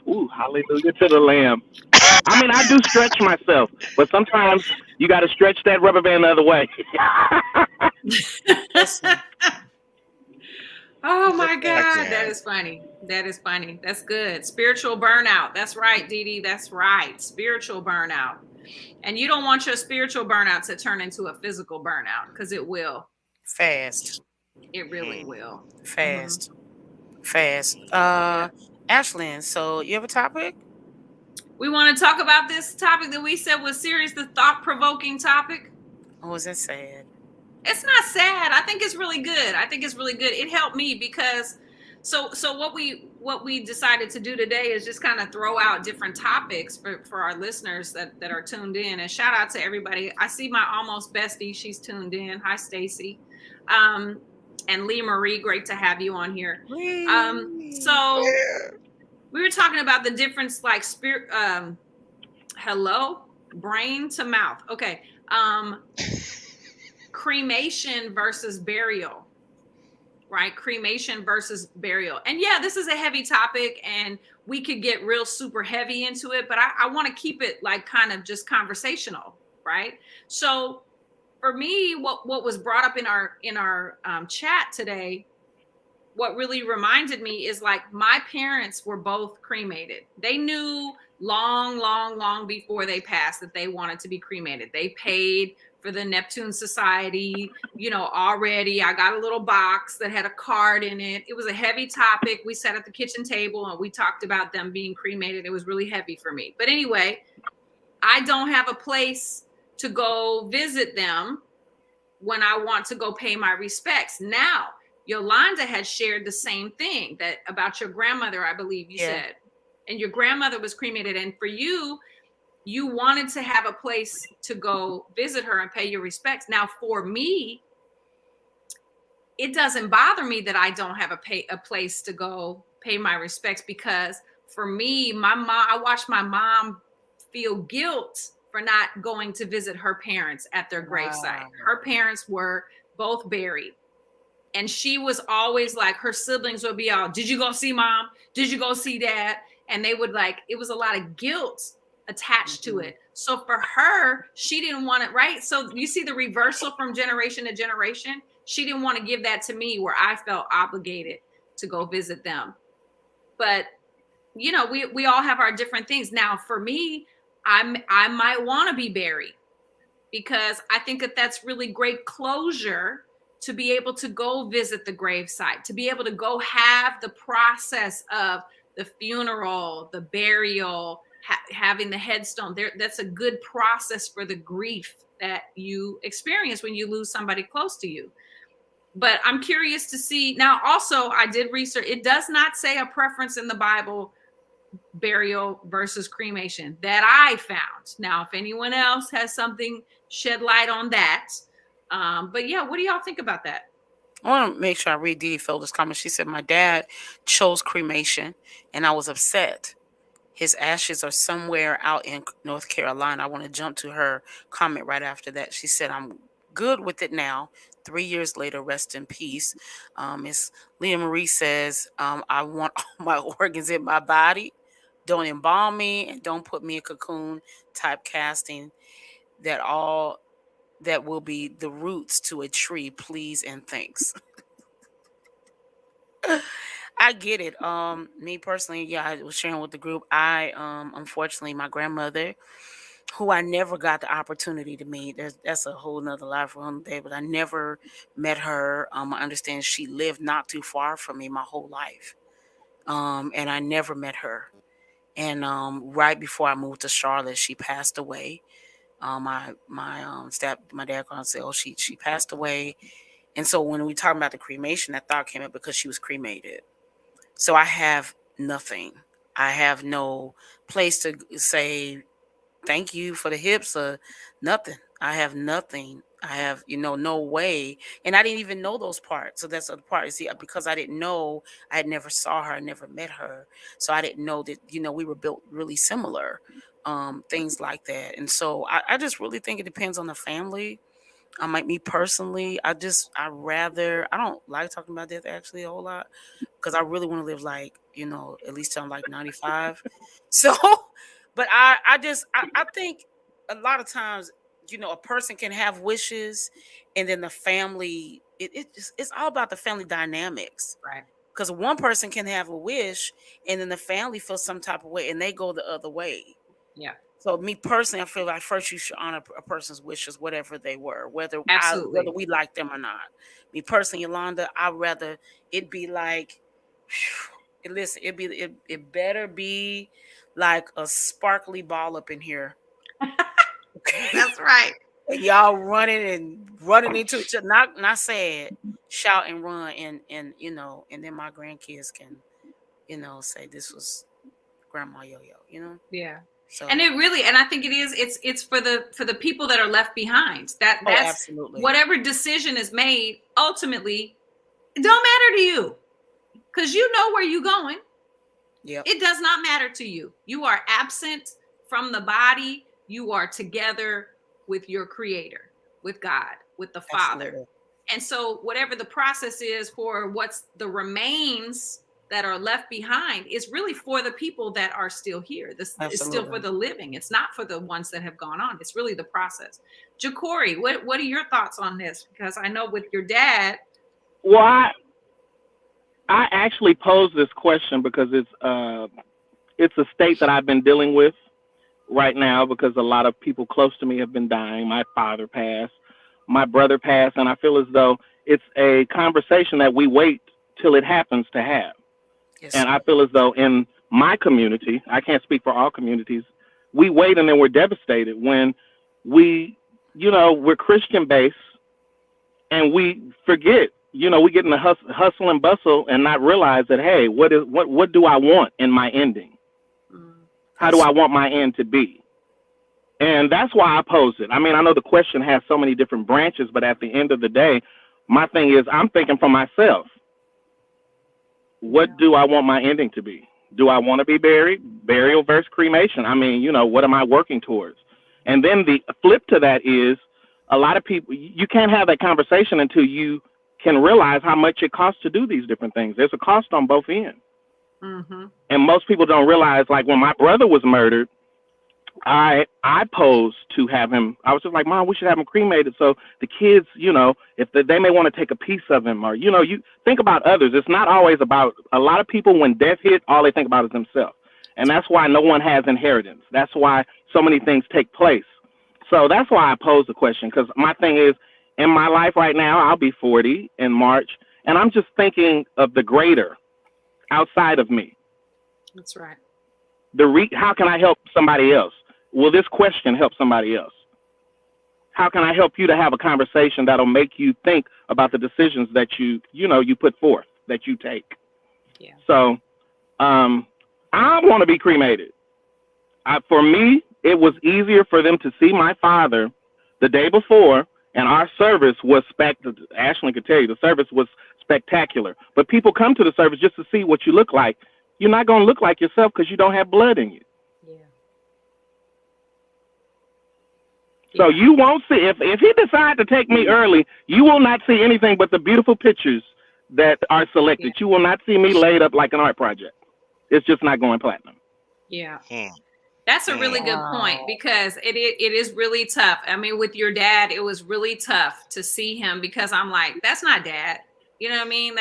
Ooh, hallelujah to the Lamb. I mean, I do stretch myself, but sometimes you got to stretch that rubber band the other way. Listen, Oh look my at God, that Yeah. is funny. That is funny. That's good. Spiritual burnout. That's right, Dee Dee. That's right. Spiritual burnout. And you don't want your spiritual burnout to turn into a physical burnout because it will. fast, It really Hmm. will. fast, fast. Yeah. Ashlyn, so you have a topic? We want to talk about this topic that we said was serious, the thought provoking topic. Oh, is that sad? It's not sad. I think it's really good. I think it's really good. It helped me because so what we decided to do today is just kind of throw out different topics for our listeners that are tuned in. And shout out to everybody. I see my almost bestie. She's tuned in. Hi, Stacy. And Leah Marie, great to have you on here. So we were talking about the difference, like spirit. Hello, brain to mouth. Okay. Cremation versus burial, right? Cremation versus burial. And yeah, this is a heavy topic and we could get real super heavy into it, but I want to keep it like kind of just conversational, right? So for me, what was brought up in our chat today, what really reminded me is like my parents were both cremated. They knew long before they passed that they wanted to be cremated. They paid for the Neptune Society, already. I got a little box that had a card in it. It was a heavy topic. We sat at the kitchen table and we talked about them being cremated. It was really heavy for me. But anyway, I don't have a place to go visit them when I want to go pay my respects. Now, Yolanda had shared the same thing that about your grandmother, I believe you said. And your grandmother was cremated. And for you, you wanted to have a place to go visit her and pay your respects. Now, for me, it doesn't bother me that I don't have a place to go pay my respects, because for me, I watched my mom feel guilt for not going to visit her parents at their gravesite. Her parents were both buried. And she was always like, her siblings would be all, did you go see mom? Did you go see dad? And they would like, it was a lot of guilt attached to it. So for her, she didn't want it, right? So you see the reversal from generation to generation. She didn't want to give that to me where I felt obligated to go visit them. But we all have our different things. Now for me, I might want to be buried because I think that that's really great closure to be able to go visit the gravesite, to be able to go have the process of the funeral, the burial, having the headstone there. That's a good process for the grief that you experience when you lose somebody close to you. But I'm curious to see now. Also, I did research. It does not say a preference in the Bible, burial versus cremation, that I found. Now, if anyone else has something, shed light on that. But yeah, what do y'all think about that? I want to make sure I read Dee Felder's comment. She said, my dad chose cremation and I was upset. His ashes are somewhere out in North Carolina. I want to jump to her comment right after that. She said, I'm good with it now. 3 years later, rest in peace. Miss Leah Marie says, I want all my organs in my body. Don't embalm me and don't put me in cocoon type casting. That will be the roots to a tree, please and thanks. I get it. Me personally, yeah, I was sharing with the group. Unfortunately, my grandmother, who I never got the opportunity to meet, that's a whole nother life for another day, but I never met her. I understand she lived not too far from me my whole life. And I never met her. And right before I moved to Charlotte, she passed away. My dad gonna say, oh, she passed away. And so when we talking about the cremation, that thought came up because she was cremated. So I have nothing. I have no place to say thank you for the hips or nothing. I have nothing. I have, no way. And I didn't even know those parts. So that's the part. See, because I didn't know, I had never saw her, never met her. So I didn't know that, we were built really similar. Things like that. And so I just really think it depends on the family. Like me personally, I don't like talking about death actually a whole lot because I really want to live like, at least till I'm like 95. So, but I think a lot of times, a person can have wishes and then the family, it's all about the family dynamics. Right. Because one person can have a wish and then the family feels some type of way and they go the other way. Yeah. So me personally, I feel like first you should honor a person's wishes, whatever they were, whether Absolutely. we like them or not. Me personally, Yolanda, I'd rather it be like, listen, it better be like a sparkly ball up in here. Okay, That's right. and y'all running into each other, not sad, shout and run, and and then my grandkids can, say this was Grandma Yo-Yo, Yeah. So And I think it's for the people that are left behind. That's absolutely. Whatever decision is made, ultimately, it don't matter to you. Because you know where you're going. Yep. It does not matter to you. You are absent from the body. You are together with your creator, with God, with the Father. Absolutely. And so whatever the process is for what's the remains that are left behind is really for the people that are still here. This is still for the living. It's not for the ones that have gone on. It's really the process. Ja'Cory, what are your thoughts on this? Because I know with your dad. Well, I actually posed this question because it's a state that I've been dealing with right now because a lot of people close to me have been dying. My father passed, my brother passed, and I feel as though it's a conversation that we wait till it happens to have. Yes, and I feel as though in my community, I can't speak for all communities, we wait and then we're devastated when we're Christian based and we forget, we get in the hustle and bustle and not realize that, hey, what do I want in my ending? How do I want my end to be? And that's why I posed it. I mean, I know the question has so many different branches, but at the end of the day, my thing is I'm thinking for myself. What do I want my ending to be? Do I want to be buried? Burial versus cremation. I mean, what am I working towards? And then the flip to that is a lot of people, you can't have that conversation until you can realize how much it costs to do these different things. There's a cost on both ends. Mm-hmm. And most people don't realize, like when my brother was murdered, I posed to have him. I was just like, Mom, we should have him cremated so the kids, if they may want to take a piece of him, or you think about others. It's not always about a lot of people. When death hit, all they think about is themselves, and that's why no one has inheritance. That's why so many things take place. So that's why I posed the question, because my thing is, in my life right now, I'll be 40 in March, and I'm just thinking of the greater outside of me. That's right. How can I help somebody else? Will this question help somebody else? How can I help you to have a conversation that'll make you think about the decisions that you put forth, that you take? Yeah. So I want to be cremated. For me, it was easier for them to see my father the day before, and our service was Ashley could tell you, the service was spectacular. But people come to the service just to see what you look like. You're not going to look like yourself because you don't have blood in you. So you won't see, if he decides to take me early, you will not see anything but the beautiful pictures that are selected. You will not see me laid up like an art project. It's just not going platinum. Yeah. That's a really good point, because it is really tough. I mean, with your dad, it was really tough to see him, because I'm like, that's not dad. You know what I mean?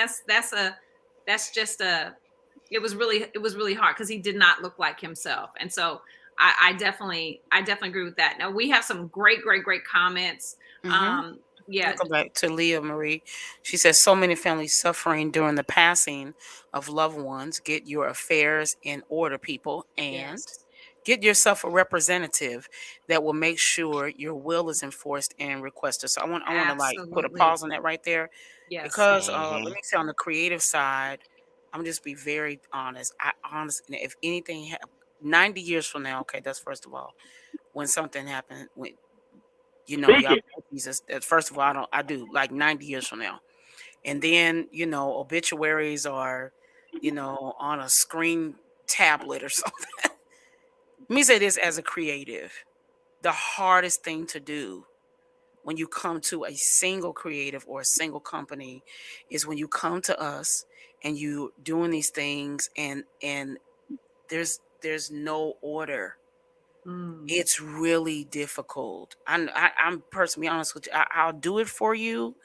It was really hard because he did not look like himself. And so I definitely agree with that. Now we have some great comments. Mm-hmm. I'll go back to Leah Marie. She says, so many families suffering during the passing of loved ones. Get your affairs in order, people. And Get yourself a representative that will make sure your will is enforced and requested. So I want to like put a Absolutely. pause on that right there, Yes. because let Hmm. me say on the creative side, I'm just be very honest. If anything, 90 years from now, okay, that's first of all, when something happened, when Speak y'all it. Jesus, first of all, I do like 90 years from now, and then obituaries are, on a screen tablet or something. Let me say this as a creative. The hardest thing to do when you come to a single creative or a single company is when you come to us and you doing these things, and there's no order. Mm. It's really difficult. I'm personally honest with you. I'll do it for you,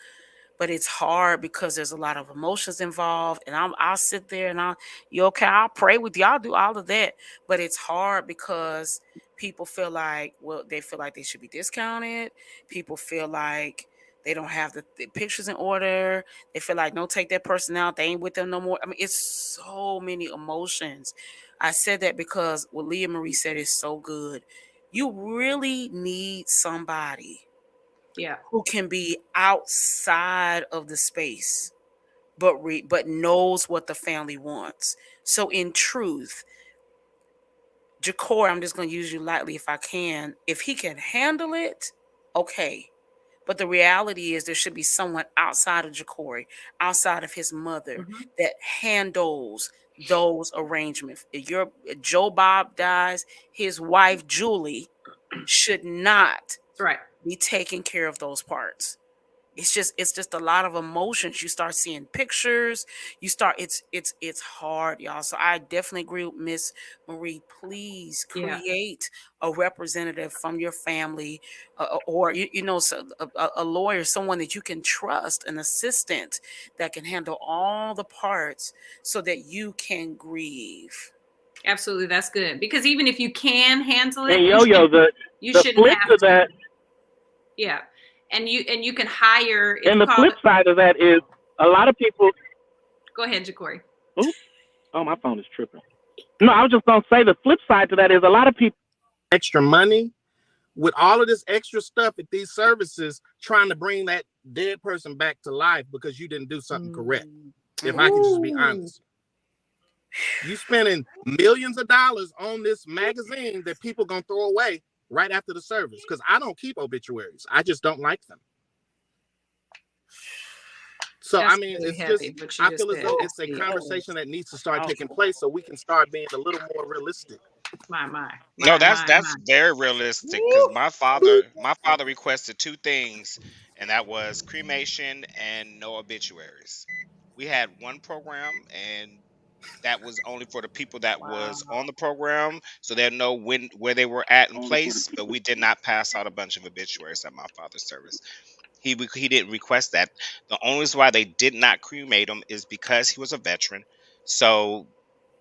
but it's hard because there's a lot of emotions involved, and I'll sit there and you okay, I'll pray with you, I'll do all of that, but it's hard because people feel like, well, they feel like they should be discounted. People feel like they don't have the pictures in order. They feel like, no, take that person out, they ain't with them no more. I mean, it's so many emotions. I said that because what Leah Marie said is so good. You really need somebody Yeah. who can be outside of the space, but knows what the family wants. So in truth, Jacor, I'm just going to use you lightly if I can. If he can handle it, okay. But the reality is there should be someone outside of Jacori, outside of his mother, Mhm. that handles those arrangements. If Joe Bob dies, his wife Julie should not That's right. be taking care of those parts. It's just a lot of emotions. You start seeing pictures. It's hard, y'all. So I definitely agree with Miss Marie. Please Yeah. create a representative from your family, or a lawyer, someone that you can trust, an assistant that can handle all the parts so that you can grieve. Absolutely. That's good. Because even if you can handle it, And Yo-Yo, you the shouldn't flip have to to. that, Yeah. And you can hire, it's and the called, flip side of that is a lot of people. go ahead, Jacori. Ooh, oh, my phone is tripping. No, I was just gonna say the flip side to that is a lot of people Extra money with all of this extra stuff at these services trying to bring that dead person back to life because you didn't do something correct. If I can just be honest, you spending millions of dollars on this magazine that people gonna throw away right after the service, because I don't keep obituaries. I just don't like them. So That's I mean, really it's heavy, just, but you I just feel as said though that's it's a deep. conversation that needs to start taking place so we can start being a little more realistic. No, that's very realistic because my father requested two things, and that was cremation and no obituaries. We had one program, and that was only for the people that was on the program, so they'll know where they were at in place. But we did not pass out a bunch of obituaries at my father's service. He didn't request that. The only reason why they did not cremate him is because he was a veteran. So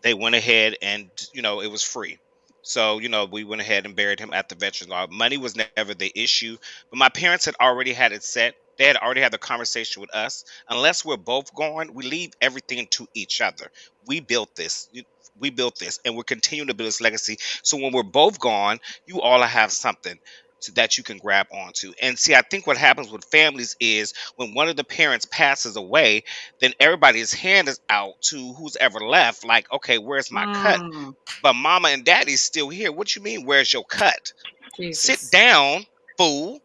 they went ahead and it was free. So we went ahead and buried him at the veterans law. Money was never the issue, but my parents had already had it set. They had already had the conversation with us. Unless we're both gone, we leave everything to each other. We built this. We built this, and we're continuing to build this legacy. So when we're both gone, you all have something that you can grab onto. And see, I think what happens with families is when one of the parents passes away, then everybody's hand is out to who's ever left. Like, okay, where's my cut? Mm, But mama and daddy's still here. What you mean, where's your cut? Sit Jesus. down, fool,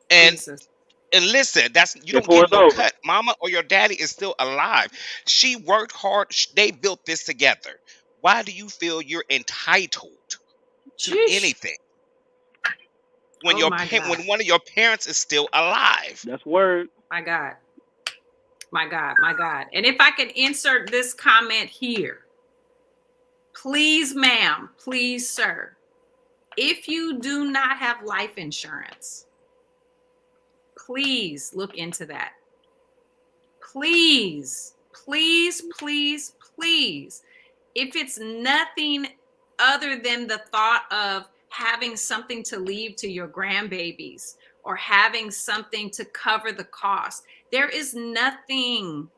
and Jesus. and listen. That's you don't before get it's no over. cut. Mama or your daddy is still alive. She worked hard. They built this together. Why do you feel you're entitled to Sheesh. anything when Oh my God. when one of your parents is still alive? That's word. My God. My God. My God. And if I can insert this comment here, please, ma'am, please, sir, if you do not have life insurance, please look into that. Please, please, please, please. If it's nothing other than the thought of having something to leave to your grandbabies or having something to cover the cost, there is nothing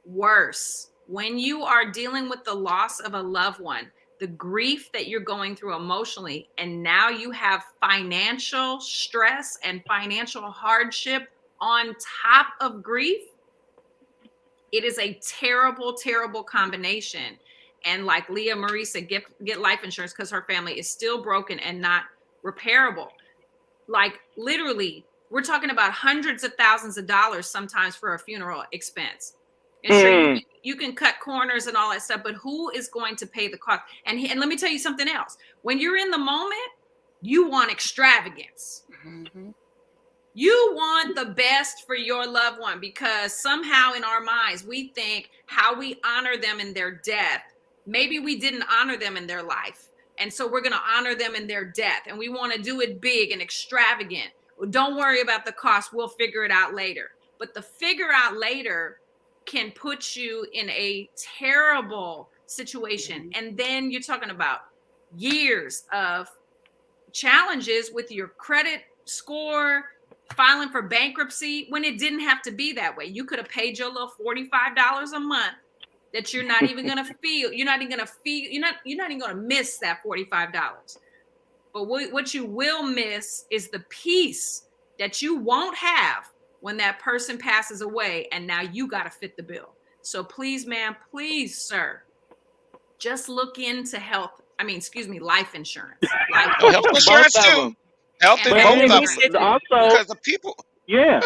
worse when you are dealing with the loss of a loved one the grief that you're going through emotionally, and now you have financial stress and financial hardship on top of grief, it is a terrible, terrible combination. And like Leah Marie said, get life insurance because her family is still broken and not repairable. Like literally, we're talking about hundreds of thousands of dollars sometimes for a funeral expense. And sure, you can cut corners and all that stuff, but who is going to pay the cost? And let me tell you something else. When you're in the moment, you want extravagance. Mm-hmm. You want the best for your loved one, because somehow in our minds, we think how we honor them in their death. Maybe we didn't honor them in their life. And so we're going to honor them in their death. And we want to do it big and extravagant. Well, don't worry about the cost. We'll figure it out later. But the figure out later can put you in a terrible situation. And then you're talking about years of challenges with your credit score, filing for bankruptcy, when it didn't have to be that way. You could have paid your little $45 a month that you're not even going to feel. You're not even going to feel. You're not even going to miss that $45. But what you will miss is the peace that you won't have when that person passes away, and now you got to fit the bill. So please, ma'am, please, sir, just look into life insurance. Health insurance too. Health And insurance. also, Because the people, yeah,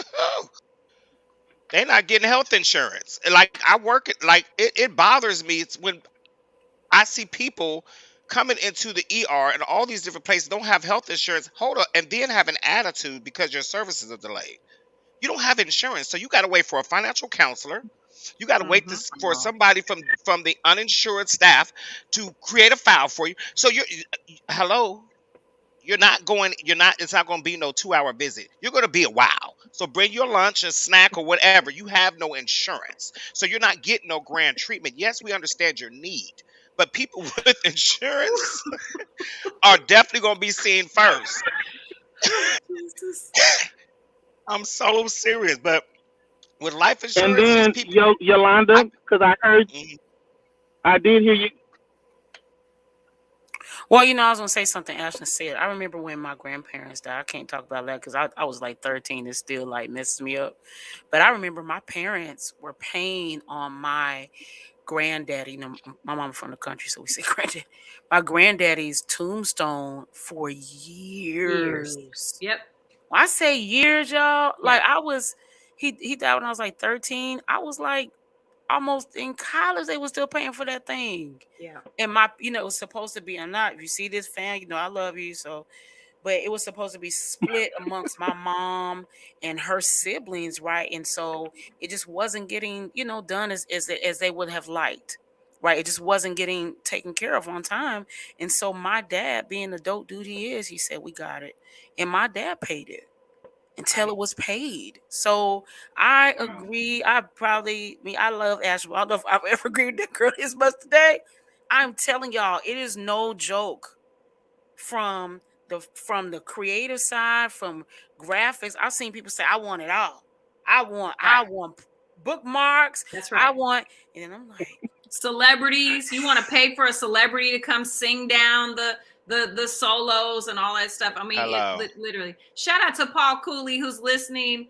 they're not getting health insurance. Like I work it, like it bothers me. It's when I see people coming into the ER and all these different places don't have health insurance. Hold up, and then have an attitude because your services are delayed. You don't have insurance, so you got to wait for a financial counselor. You got to wait for somebody from the uninsured staff to create a file for you. So hello. It's not going to be no 2-hour visit. You're going to be a while. So bring your lunch and snack or whatever. You have no insurance. So you're not getting no grand treatment. Yes, we understand your need, but people with insurance are definitely going to be seen first. I'm so serious, but with life insurance, and then these people, Yolanda, because I did hear you. Well, I was gonna say something Ashton said. I remember when my grandparents died. I can't talk about that because I was like 13. It still like messes me up. But I remember my parents were paying on my granddaddy. My mom from the country, so we say granddaddy. My granddaddy's tombstone for years. Yep. When I say years, y'all, like he died when I was like 13. I was like almost in college. They were still paying for that thing. Yeah. And it was supposed to be, if you see this fan, I love you. So, but it was supposed to be split amongst my mom and her siblings, right? And so it just wasn't getting, done as they would have liked, right? It just wasn't getting taken care of on time. And so my dad, being the dope dude he is, he said, we got it. And my dad paid it until it was paid. So I agree. I love Ashley. I don't know if I've ever agreed with that girl this much today. I'm telling y'all, it is no joke. From the creative side, from graphics, I've seen people say, I want it all. I want bookmarks. That's right. And then I'm like, celebrities. You want to pay for a celebrity to come sing down the solos and all that stuff. I mean, literally. Shout out to Paul Cooley who's listening.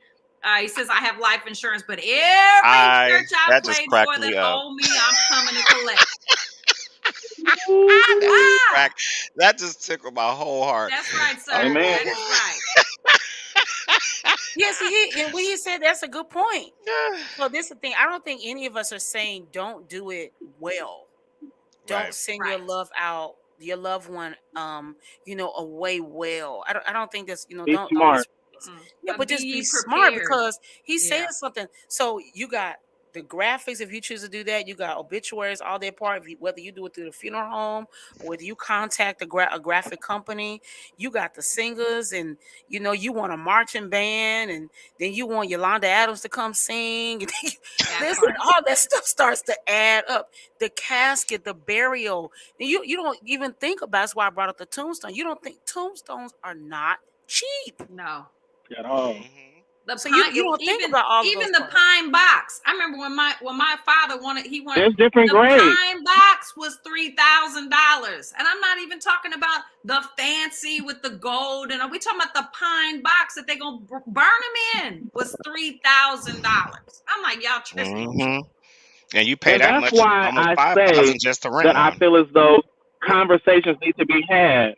He says, I have life insurance, but every church I played for that owe me, I'm coming to collect. That just tickled my whole heart. That's right, sir. Amen. That is right. Yes, and what he said, that's a good point. So this is the thing. I don't think any of us are saying don't do it well. Don't send your love out, your loved one, away well. I don't think that's, don't smart. But just be smart, because he said something. So you got the graphics, if you choose to do that. You got obituaries, all their part. Whether you do it through the funeral home or whether you contact a graphic company, you got the singers, and you want a marching band, and then you want Yolanda Adams to come sing. And listen, all that stuff starts to add up. The casket, the burial. You don't even think about. That's why I brought up the tombstone. You don't think tombstones are not cheap. No. At all. Mm-hmm. The So pine, you don't think even about all of even those the parts. pine box. I remember when my father wanted There's different the grades. pine box was $3,000, and I'm not even talking about the fancy with the gold. And we talking about the pine box that they gonna burn them in was $3,000. I'm like, y'all tripping. Hmm. And you pay And that that's much, why almost I say 5,000 just to rent that I one. feel as though conversations need to be had.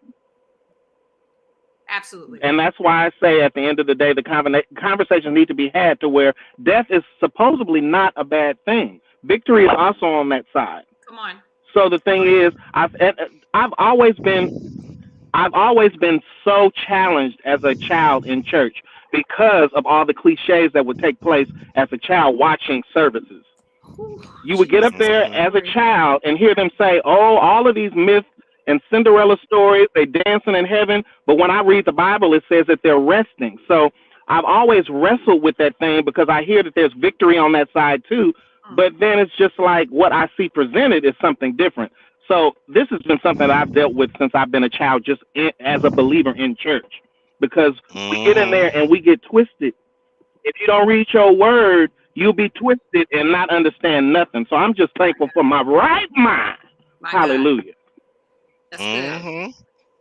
Absolutely. And that's why I say at the end of the day, the conversations need to be had to where death is supposedly not a bad thing. Victory is also on that side. Come on. So the thing is, I've always been so challenged as a child in church because of all the cliches that would take place as a child watching services. Whew, You would get up Jesus. there Hmm. as a child and hear them say, "Oh, all of these myths and Cinderella stories, they dancing in heaven." But when I read the Bible, it says that they're resting. So I've always wrestled with that thing because I hear that there's victory on that side too. But then it's just like what I see presented is something different. So this has been something that I've dealt with since I've been a child, just as a believer in church, because we get in Hmm. there and we get twisted. If you don't read your word, you'll be twisted and not understand nothing. So I'm just thankful for my right mind. My God. Hallelujah. That's good. Hmm.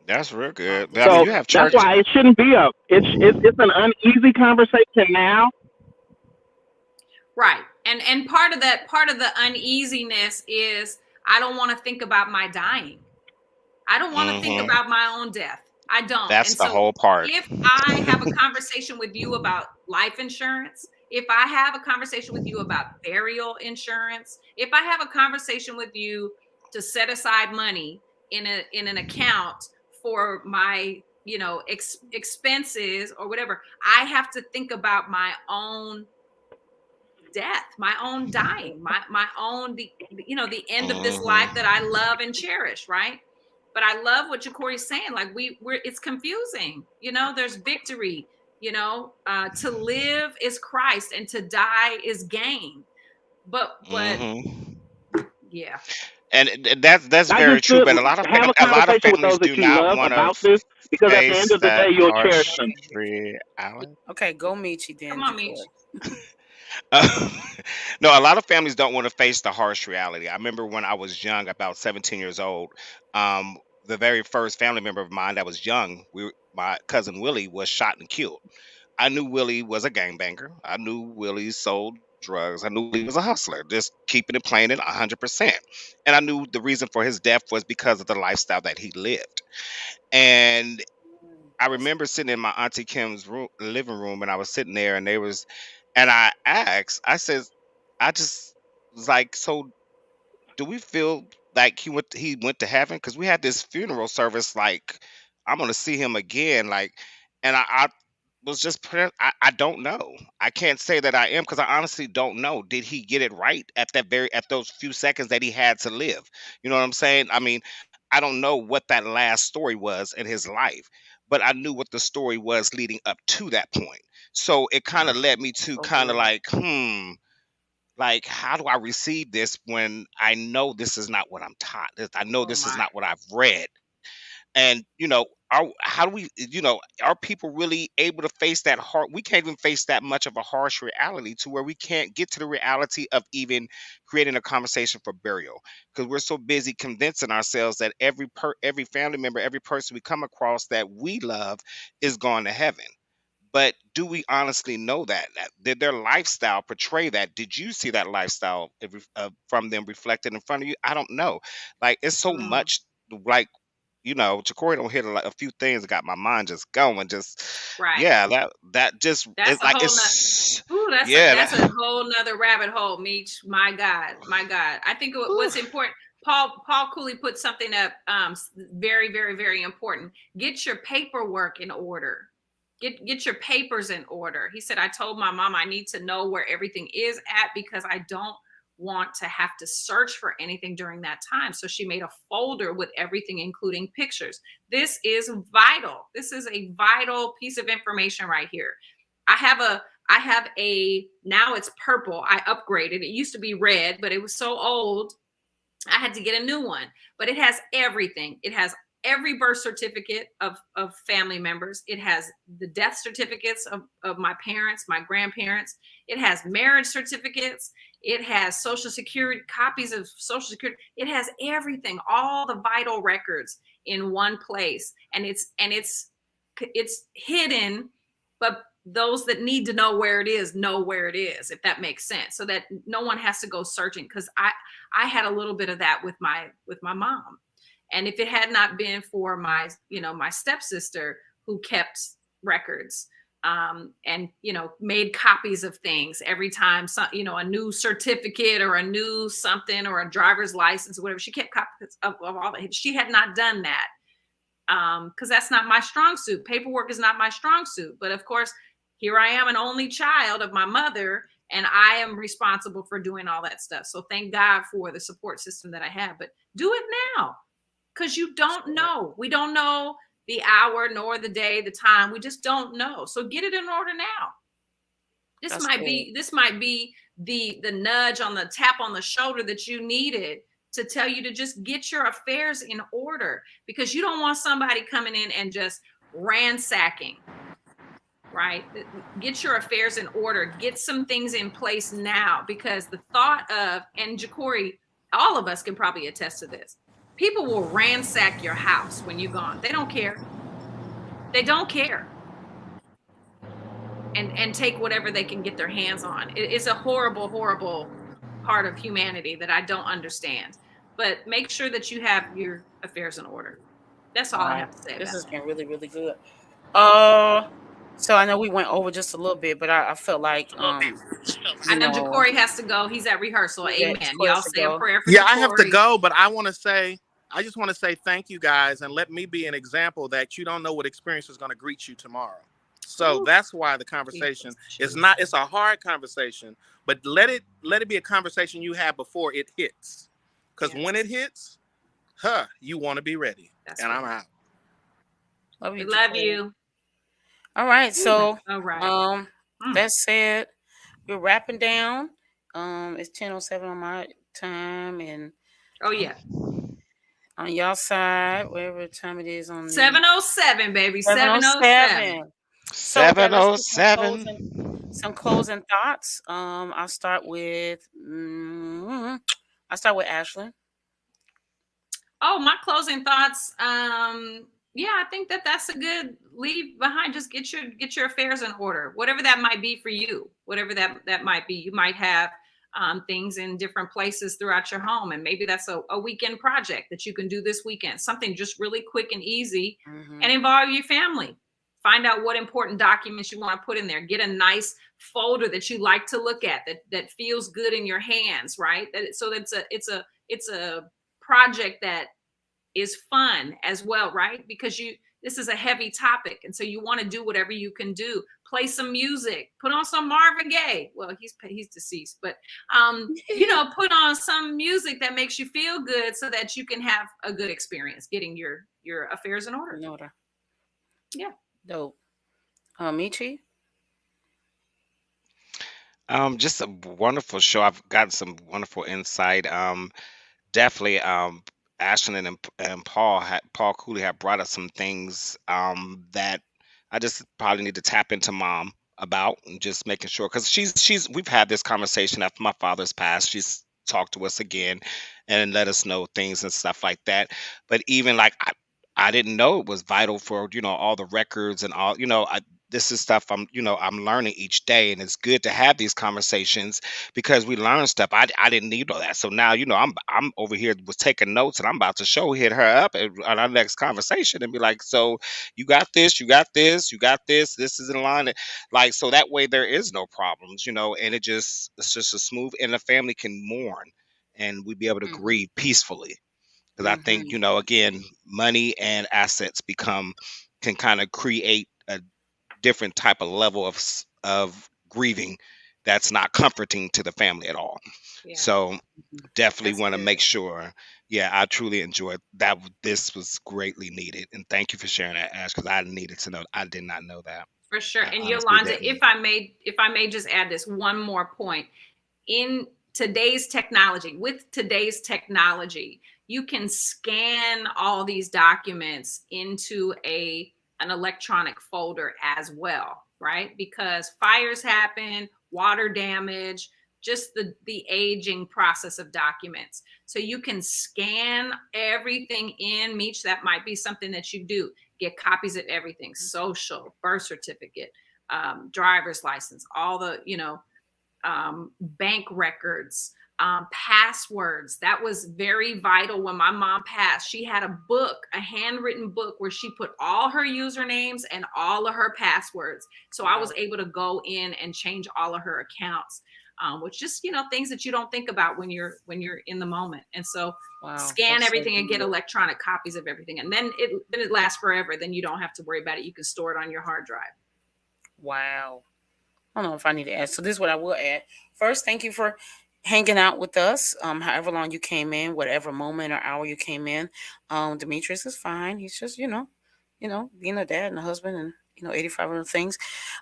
That's real good. But I mean, So you have that's church. why it shouldn't be a. It's an uneasy conversation now. Right. And part of the uneasiness is I don't want to think about my dying. I don't want to think Hmm. about my own death. I don't. That's And the so whole part. if I have a conversation with you about life insurance, if I have a conversation with you about burial insurance, if I have a conversation with you to set aside money in an account for my, expenses or whatever, I have to think about my own death, my own dying, my own the end of this life that I Hmm. love and cherish, right? But I love what Jacory's saying. Like we're it's confusing. There's victory. To live is Christ and to die is gain. But Hmm. yeah, And that's I very just true. feel But have a a lot of conversation with families those do that you not love want to about this, because at the end face of the that day, you'll cherish harsh them. reality. Okay, go Michi come then, on, Meech. Jacory. Uh, no, a lot of families don't want to face the harsh reality. I remember when I was young, about 17 years old, the very first family member of mine that was young, my cousin Willie was shot and killed. I knew Willie was a gangbanger. I knew Willie sold drugs. I knew he was a hustler, just keeping it plain and 100%. And I knew the reason for his death was because of the lifestyle that he lived. And I remember sitting in my auntie Kim's living room, and I was sitting there, and I asked, I says, I just was like, so do we feel like he went to heaven? Because we had this funeral service, like I'm gonna see him again, like, and I was just I don't know. I can't say that I am because I honestly don't know. Did he get it right at those few seconds that he had to live? You know what I'm saying? I mean, I don't know what that last story was in his life, but I knew what the story was leading up to that point. So it kind of led me to So kind of good. like, like how do I receive this when I know this is not what I'm taught? I know Oh this is my. not what I've read. And how do we, are people really able to face that hard? We can't even face that much of a harsh reality to where we can't get to the reality of even creating a conversation for burial, because we're so busy convincing ourselves that every family member, every person we come across that we love is going to heaven. But do we honestly know that? Did their lifestyle portray that? Did you see that lifestyle from them reflected in front of you? I don't know. Like it's so Mm, much. Like Jacory don't hit a few things that got my mind just going. Just right. yeah, that just That's it's a like whole nother. it's Ooh, that's a yeah that's a that. whole nother rabbit hole, Meech. My God, my God. I think Whew. what's important. Paul Cooley put something up. Very, very, very important. Get your paperwork in order. Get your papers in order. He said, I told my mom I need to know where everything is at because I don't want to have to search for anything during that time. So she made a folder with everything, including pictures. This is vital. This is a vital piece of information right here. I have a now it's purple. I upgraded. It used to be red, but it was so old. I had to get a new one. But it has everything. It has every birth certificate of family members. It has the death certificates of my parents, my grandparents. It has marriage certificates. It has social security, copies of social security. It has everything, all the vital records in one place. And it's hidden, but those that need to know where it is know where it is, if that makes sense, so that no one has to go searching. Because I had a little bit of that with my mom. And if it had not been for my stepsister who kept records, and made copies of things every time a new certificate or a new something or a driver's license or whatever, she kept copies of all that. She had not done that, because that's not my strong suit. Paperwork is not my strong suit. But of course, here I am, an only child of my mother, and I am responsible for doing all that stuff. So thank God for the support system that I have. But do it now, because you don't know. We don't know the hour, nor the day, the time. We just don't know. So get it in order now. This might be the nudge on the tap on the shoulder that you needed to tell you to just get your affairs in order, because you don't want somebody coming in and just ransacking. Right? Get your affairs in order. Get some things in place now, because the thought of, and Ja'Cory, all of us can probably attest to this, people will ransack your house when you're gone. They don't care. They don't care. And take whatever they can get their hands on. It's a horrible, horrible part of humanity that I don't understand. But make sure that you have your affairs in order. That's all I have to say. This has about been really, really good. So I know we went over just a little bit, but I felt like I know Ja'Cory has to go. He's at rehearsal. Amen. Y'all say a prayer for Yeah, Ja'Cory. I have to go, but I just want to say thank you guys, and let me be an example that you don't know what experience is going to greet you tomorrow. So that's why the conversation is not, it's a hard conversation, but let it be a conversation you have before it hits. Because when it hits, you want to be ready. I'm out. Love you. We love you. All right. So all right. That said, we're wrapping down. It's 10:07 on my time, and on y'all side, whatever time it is on 7:07, baby. 7:07. 7:07. Some closing thoughts. I'll start with Ashlyn. Oh, my closing thoughts. Yeah, I think that's a good leave behind. Just get your affairs in order, whatever that might be for you. Whatever that might be. You might have things in different places throughout your home, and maybe that's a weekend project that you can do this weekend. Something just really quick and easy, and involve your family. Find out what important documents you want to put in there. Get a nice folder that you like to look at, that feels good in your hands, right? So it's a project that is fun as well, right? Because this is a heavy topic, and so you want to do whatever you can do. Play some music, put on some Marvin Gaye. Well, he's deceased, but put on some music that makes you feel good, so that you can have a good experience getting your affairs in order. Yeah. Dope. Michi? Just a wonderful show. I've gotten some wonderful insight. Definitely, Ashton and Paul Cooley have brought us some things that I just probably need to tap into mom about, and just making sure, because we've had this conversation after my father's passed. She's talked to us again and let us know things and stuff like that. But even like I didn't know it was vital for all the records and all. This is stuff I'm learning each day, and it's good to have these conversations, because we learn stuff. I didn't need all that. So now, I'm over here was taking notes, and I'm about to hit her up on our next conversation and be like, so you got this, you got this, you got this is in line. Like, so that way there is no problems, and it's just a smooth, and the family can mourn, and we be able to grieve peacefully. Because I think, again, money and assets can kind of create a different type of level of grieving that's not comforting to the family at all. Yeah. So definitely want to make sure. Yeah, I truly enjoyed that. This was greatly needed, and thank you for sharing that, Ash, because I needed to know. I did not know that. For sure. And Yolanda, if I may just add this one more point. In today's technology, you can scan all these documents into an electronic folder as well, right? Because fires happen, water damage, just the aging process of documents. So you can scan everything in. Meech, that might be something that you do. Get copies of everything: social, birth certificate, driver's license, all the, bank records, passwords. That was very vital when my mom passed. She had a book, a handwritten book, where she put all her usernames and all of her passwords. So I was able to go in and change all of her accounts, which just, things that you don't think about when you're in the moment. And so scan everything and get electronic copies of everything, and then it lasts forever. Then you don't have to worry about it. You can store it on your hard drive. Wow. I don't know if I need to add. So this is what I will add. First, thank you for hanging out with us. However long you came in, whatever moment or hour you came in. Demetrius is fine. He's just, being a dad and a husband and 85 other things.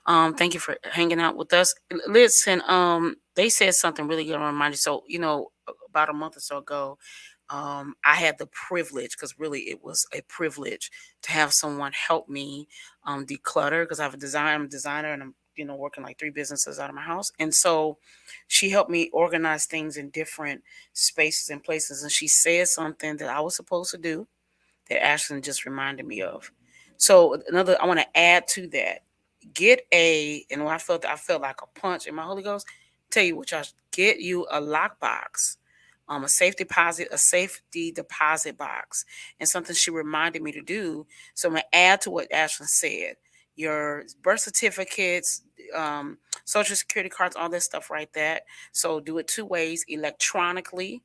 Thank you for hanging out with us. Listen, they said something really good on reminder. So, about a month or so ago, I had the privilege, because really it was a privilege, to have someone help me declutter, because I'm a designer, and I'm working like 3 businesses out of my house. And so she helped me organize things in different spaces and places. And she said something that I was supposed to do that Ashlyn just reminded me of. So I want to add to that. And when I felt like a punch in my Holy Ghost. Tell you what, y'all, get you a lockbox, a safety deposit box, and something she reminded me to do. So I'm gonna add to what Ashlyn said. Your birth certificates, social security cards, all that stuff right there. So do it 2 ways: electronically,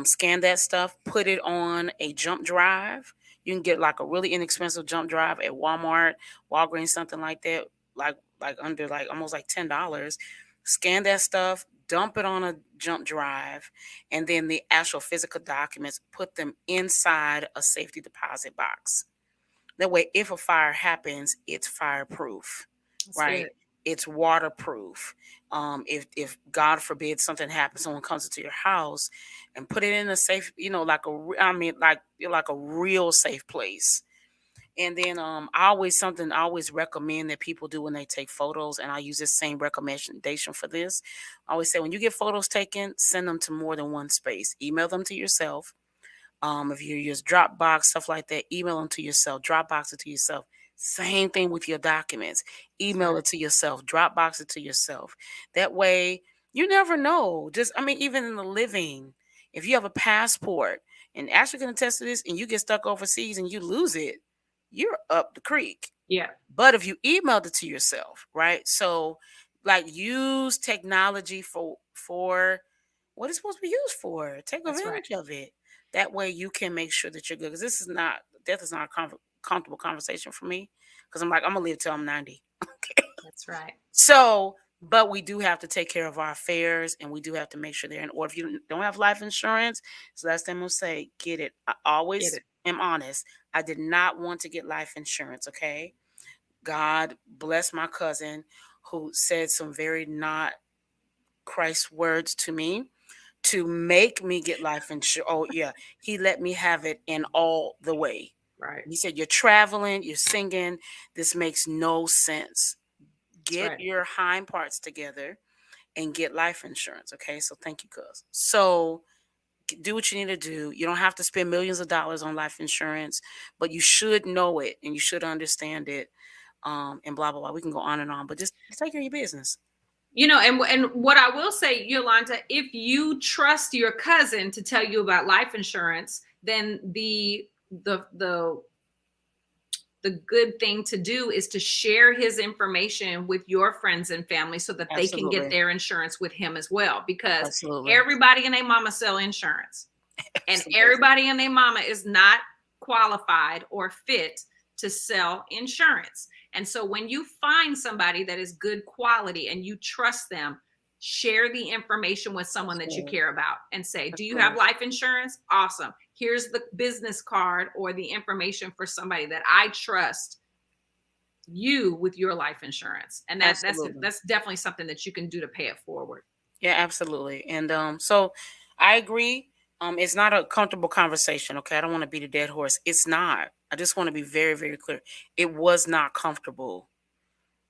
scan that stuff, put it on a jump drive. You can get like a really inexpensive jump drive at Walmart, Walgreens, something like that, like under like almost like $10. Scan that stuff, dump it on a jump drive, and then the actual physical documents, put them inside a safety deposit box. That way, if a fire happens, it's fireproof, right? Good. It's waterproof. If God forbid something happens, someone comes into your house, and put it in a safe, like a real safe place. And then I always recommend that people do when they take photos, and I use this same recommendation for this. I always say, when you get photos taken, send them to more than one space. Email them to yourself. If you use Dropbox, stuff like that, email them to yourself, Dropbox it to yourself. Same thing with your documents. Email it to yourself, Dropbox it to yourself. That way, you never know. Even in the living, if you have a passport, and Ashley can attest to this, and you get stuck overseas and you lose it, you're up the creek. Yeah. But if you emailed it to yourself, right? So, use technology for what it's supposed to be used for. Take advantage of it. That way you can make sure that you're good. Because death is not a comfortable conversation for me. Because I'm gonna live till I'm 90. Okay. That's right. So, but we do have to take care of our affairs, and we do have to make sure they're in order. If you don't have life insurance, so that's them who say, get it. I always am honest. I did not want to get life insurance. Okay. God bless my cousin who said some very not Christ words to me to make me get life insurance. Oh yeah. He let me have it in all the way. Right. He said, you're traveling, you're singing. This makes no sense. Get your hind parts together and get life insurance. Okay. So thank you, cuz. So do what you need to do. You don't have to spend millions of dollars on life insurance, but you should know it and you should understand it. And blah, blah, blah. We can go on and on, but just take care of your business. And what I will say, Yolanda, if you trust your cousin to tell you about life insurance, then the good thing to do is to share his information with your friends and family so that they can get their insurance with him as well. Because everybody and their mama sell insurance. And everybody and their mama is not qualified or fit to sell insurance. And so when you find somebody that is good quality and you trust them, share the information with someone that you care about and say, do you have life insurance? Awesome. Here's the business card or the information for somebody that I trust you with your life insurance. And that's definitely something that you can do to pay it forward. Yeah, absolutely. And so I agree. It's not a comfortable conversation. Okay, I don't want to beat a dead horse. It's not. I just want to be very, very clear. It was not comfortable.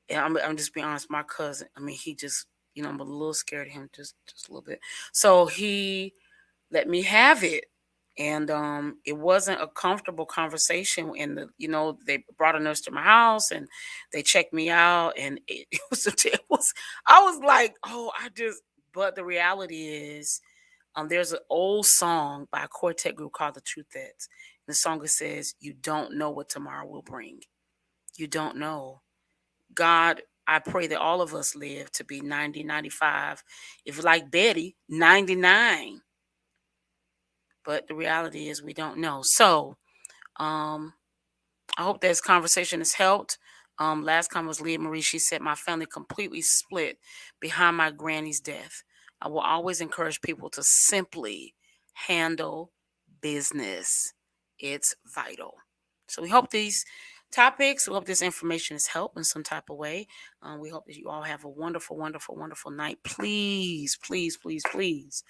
And I'm just being honest. My cousin, I mean, he just, I'm a little scared of him, just a little bit. So he let me have it, and it wasn't a comfortable conversation. And they brought a nurse to my house, and they checked me out, and it was. I was like, oh, I just. But the reality is, there's an old song by a quartet group called the Truthettes. The song says, "You don't know what tomorrow will bring. You don't know." God, I pray that all of us live to be 90, 95. If like Betty, 99. But the reality is we don't know. So I hope this conversation has helped. Last comment was Leah Marie. She said, my family completely split behind my granny's death. I will always encourage people to simply handle business. It's vital. So we hope these topics, we hope this information has helped in some type of way. We hope that you all have a wonderful, wonderful, wonderful night. Please, please, please, please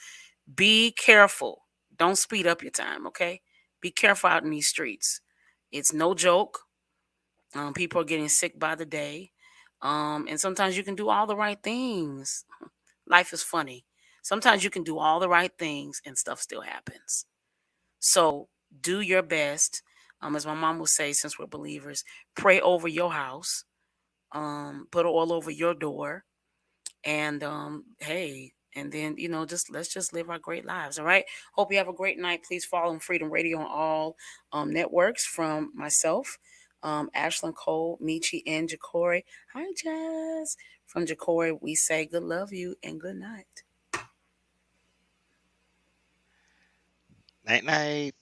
be careful. Don't speed up your time, okay? Be careful out in these streets. It's no joke. People are getting sick by the day. And sometimes you can do all the right things. Life is funny. Sometimes you can do all the right things and stuff still happens. So do your best. As my mom would say, since we're believers, pray over your house. Put oil over your door. And hey, and then let's just live our great lives. All right. Hope you have a great night. Please follow Freedom Radio on all networks. From myself, Ashlyn Cole, Michi, and Jacory. Hi, Jazz. From Jacory, we say good love you and good night. Night night.